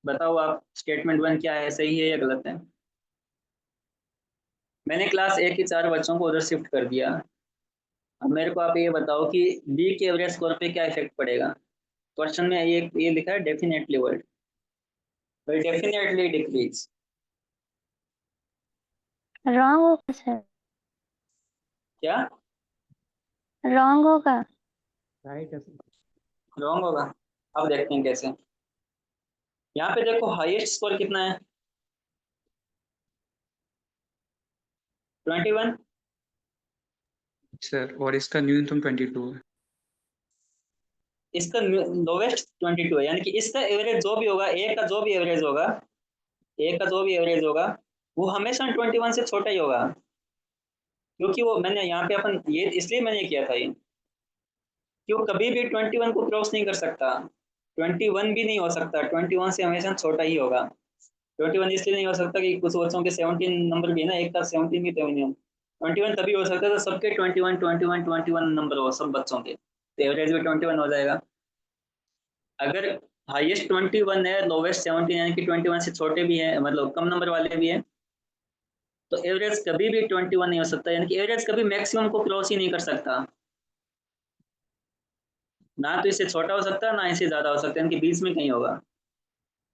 Speaker 1: बताओ आप, स्टेटमेंट 1 क्या है, सही है या गलत है? मैंने क्लास ए के 4 बच्चों को उधर शिफ्ट कर दिया। अब मेरे को आप ये बताओ कि बी के एवरेज स्कोर पे क्या इफेक्ट पड़ेगा। क्वेश्चन में ये लिखा है definitely word, definitely decrease.
Speaker 3: Wrong होगा सर,
Speaker 1: क्या
Speaker 3: रॉन्ग होगा।
Speaker 2: राइट है सर।
Speaker 1: रॉन्ग होगा? अब देखते हैं कैसे। यहाँ पे देखो हाईएस्ट स्कोर कितना है, 21।
Speaker 2: सर और इसका न्यूनतम 22 है।
Speaker 1: इसका लोवेस्ट 22 है, यानी कि इसका एवरेज जो भी होगा, ए का जो भी एवरेज होगा, ए का जो भी एवरेज होगा वो हमेशा 21 से छोटा ही होगा। क्योंकि वो मैंने यहाँ पे अपन ये इसलिए मैंने किया था ये, कि वो कभी भी 21 को क्रॉस नहीं कर सकता, 21 भी नहीं हो सकता, 21 से हमेशा छोटा ही होगा। 21 इसलिए नहीं हो सकता कि कुछ बच्चों के 17 नंबर भी है ना, एक का 17 भी तो नहीं हो। 21 तभी हो सकता है तो सबके 21 नंबर हो सब बच्चों के, तो एवरेज भी 21 हो जाएगा। अगर हाईएस्ट 21 है, लोवेस्ट 17, यानी कि 21 से छोटे भी हैं, मतलब कम नंबर वाले भी हैं, तो एवरेज कभी भी 21 नहीं हो सकता, यानी कि एवरेज कभी मैक्सिमम को क्रॉस ही नहीं कर सकता। ना तो इससे छोटा हो सकता है ना इससे ज्यादा हो सकता है, यानी कि बीच में कहीं होगा।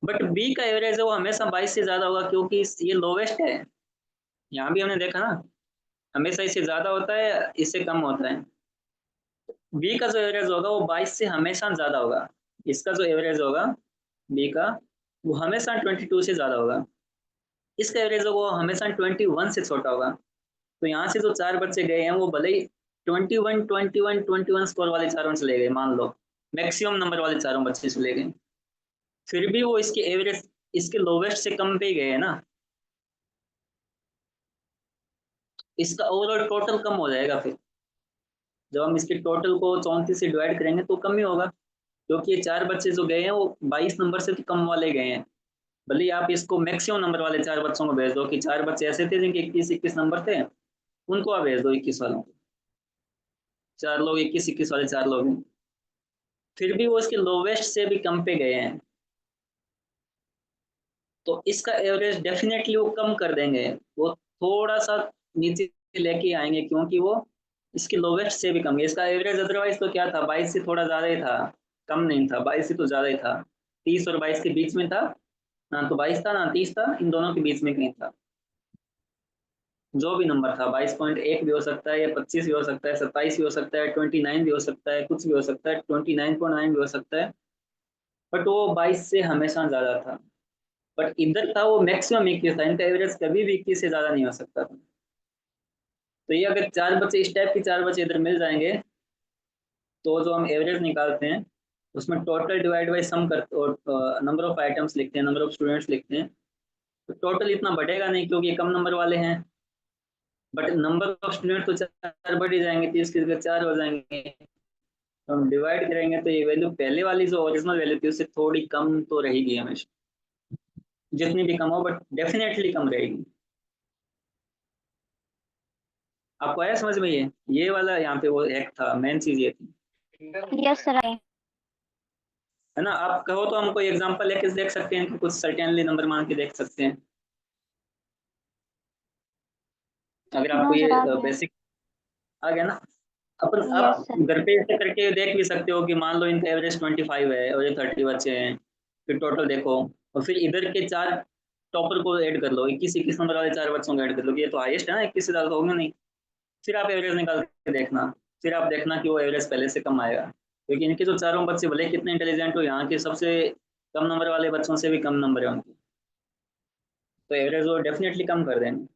Speaker 1: बट बी का एवरेज है वो हमेशा 22 से ज्यादा होगा, क्योंकि ये लोवेस्ट है। यहाँ भी हमने देखा ना, हमेशा इससे ज्यादा होता है इससे कम होता है। बी का जो एवरेज होगा वो 22 से हमेशा ज्यादा होगा। इसका जो एवरेज होगा बी का, वो हमेशा 22 से ज्यादा होगा। इसका एवरेज होगा वो हमेशा 21 से छोटा होगा। तो यहाँ से जो 4 बच्चे गए हैं वो भले ही 21 स्कोर वाले चारों चले गए, मान लो मैक्सिमम नंबर वाले चारों बच्चे चले गए, फिर भी वो इसके एवरेज इसके लोवेस्ट से कम पे ही गए हैं ना। इसका ओवरऑल टोटल कम हो जाएगा फिर, जब हम इसके टोटल को 34 से डिवाइड करेंगे तो कम ही होगा, क्योंकि ये 4 बच्चे जो गए हैं वो 22 नंबर से तो कम वाले गए हैं। भले ही आप इसको मैक्सिमम नंबर वाले 4 बच्चों को भेज दो कि 4 बच्चे ऐसे थे जिनके 21 नंबर थे, उनको आप भेज दो 21 वालों को, 4 लोग 21 वाले 4 लोग हैं, फिर भी वो इसके लोवेस्ट से भी कम पे गए हैं। तो इसका एवरेज डेफिनेटली वो कम कर देंगे, वो थोड़ा सा नीचे लेके आएंगे, क्योंकि वो इसके लोवेस्ट से भी कम है। इसका एवरेज अदरवाइज तो क्या था, 22 से थोड़ा ज्यादा ही था, कम नहीं था, 22 से तो ज्यादा ही था, 30 और 22 के बीच में था। ना तो 22 था ना 30 था, इन दोनों के बीच में कहीं था। जो भी नंबर था, 22.1 भी हो सकता है, या 25 भी हो सकता है, 27 भी हो सकता है, 29 भी हो सकता है, कुछ भी हो सकता है, 29.9 भी हो सकता है, बट वो 22 से हमेशा ज्यादा था। बट इधर था वो मैक्सिमम 21 था, इनका एवरेज कभी भी 21 से ज्यादा नहीं हो सकता था। तो ये अगर 4 बच्चे इस टाइप के 4 बच्चे इधर मिल जाएंगे, तो जो हम एवरेज निकालते हैं उसमें टोटल डिवाइड बाई सम करते और नंबर ऑफ आइटम्स लिखते हैं, नंबर ऑफ स्टूडेंट्स लिखते हैं, तो टोटल इतना बढ़ेगा नहीं क्योंकि ये कम नंबर वाले हैं। बट नंबर ऑफ स्टूडेंट तो 4 बढ़ ही जाएंगे, 30 की जगह 4 हो जाएंगे। तो हम डिवाइड करेंगे तो ये वैल्यू पहले वाली जो ओरिजिनल वैल्यू थी उससे थोड़ी कम तो रहेगी हमेशा, जितनी भी कम हो बट डेफिनेटली कम रहेगी। आपको आया समझ में? ये वाला यहाँ पे वो एक था, मेन चीज ये थी,
Speaker 3: यस सर।
Speaker 1: है ना। आप कहो तो हम कोई एग्जांपल लेके देख सकते हैं कि कुछ सर्टेनली नंबर मान के देख सकते हैं, अगर आपको
Speaker 3: नो
Speaker 1: ये
Speaker 3: सर, आ गया।
Speaker 1: बेसिक आ गया ना। अपन
Speaker 3: यस
Speaker 1: आप
Speaker 3: सर।
Speaker 1: घर पे ऐसे करके देख भी सकते हो कि मान लो इनका एवरेज 25 है और ये 30 बच्चे हैं, फिर टोटल देखो, और फिर इधर के 4 टॉपर को ऐड कर लो, 21 नंबर वाले 4 बच्चों को ऐड कर लो, ये तो हाईएस्ट है ना, 21 से ज्यादा तो होगा नहीं। फिर आप एवरेज निकाल के देखना, फिर आप देखना कि वो एवरेज पहले से कम आएगा, क्योंकि इनके जो चारों बच्चे भले कितने इंटेलिजेंट हो, यहाँ के सबसे कम नंबर वाले बच्चों से भी कम नंबर है उनके, तो एवरेज वो डेफिनेटली कम कर देंगे।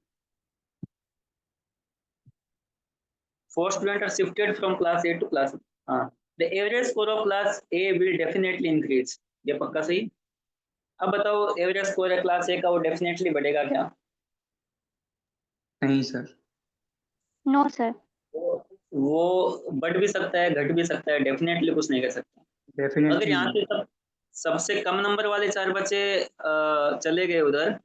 Speaker 1: 4 students are shifted from class A to class, हाँ, the average score of class A will definitely increase, ये पक्का सही। अब बताओ एवरेज स्कोर है क्लास ए का, वो डेफिनेटली बढ़ेगा क्या?
Speaker 2: नहीं सर।
Speaker 3: No sir.
Speaker 1: वो बढ़ भी सकता है घट भी सकता है, डेफिनेटली कुछ नहीं कर सकता। अगर
Speaker 2: डेफिनेटली
Speaker 1: यहाँ
Speaker 2: नहीं।
Speaker 1: से सबसे कम नंबर वाले 4 बच्चे चले गए उधर,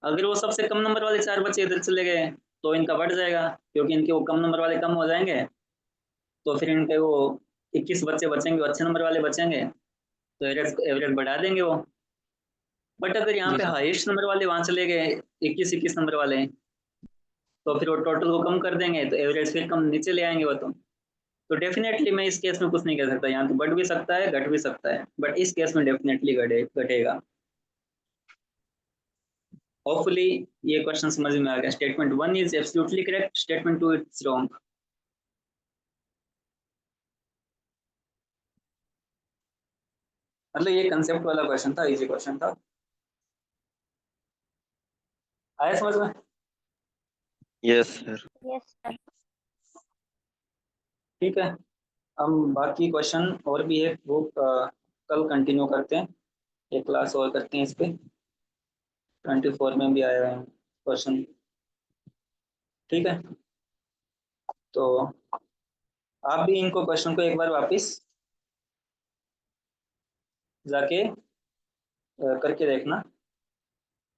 Speaker 1: अगर वो सबसे कम नंबर वाले 4 बच्चे इधर चले गए तो इनका बढ़ जाएगा, क्योंकि इनके वो कम नंबर वाले कम हो जाएंगे, तो फिर इनके वो 21 बच्चे बचेंगे, वो अच्छे नंबर वाले बचेंगे, तो एवरेज एवरेज बढ़ा देंगे वो। बट अगर यहाँ
Speaker 4: जी
Speaker 1: पे
Speaker 4: सर।
Speaker 1: हाईएस्ट नंबर वाले वहां चले गए 21 नंबर वाले हैं, तो फिर वो टोटल को कम कर देंगे तो एवरेज फिर कम नीचे ले आएंगे वो। तो डेफिनेटली मैं इस केस में कुछ नहीं कर सकता, यहाँ तो बढ़ भी सकता है घट भी सकता है, बट इस केस में डेफिनेटली घटेगा। होपफुली ये क्वेश्चन समझ में आ गया। Statement 1 is absolutely correct, statement 2 is wrong. मतलब ये कंसेप्ट वाला क्वेश्चन था, इजी क्वेश्चन था। आया समझ में?
Speaker 4: Yes sir.
Speaker 3: Yes sir.
Speaker 1: ठीक है, हम बाकी क्वेश्चन और भी है वो कल कंटिन्यू करते हैं, एक क्लास और करते हैं इस पे। 24 में भी आया है क्वेश्चन। ठीक है, तो आप भी इनको क्वेश्चन को एक बार वापस जाके करके देखना।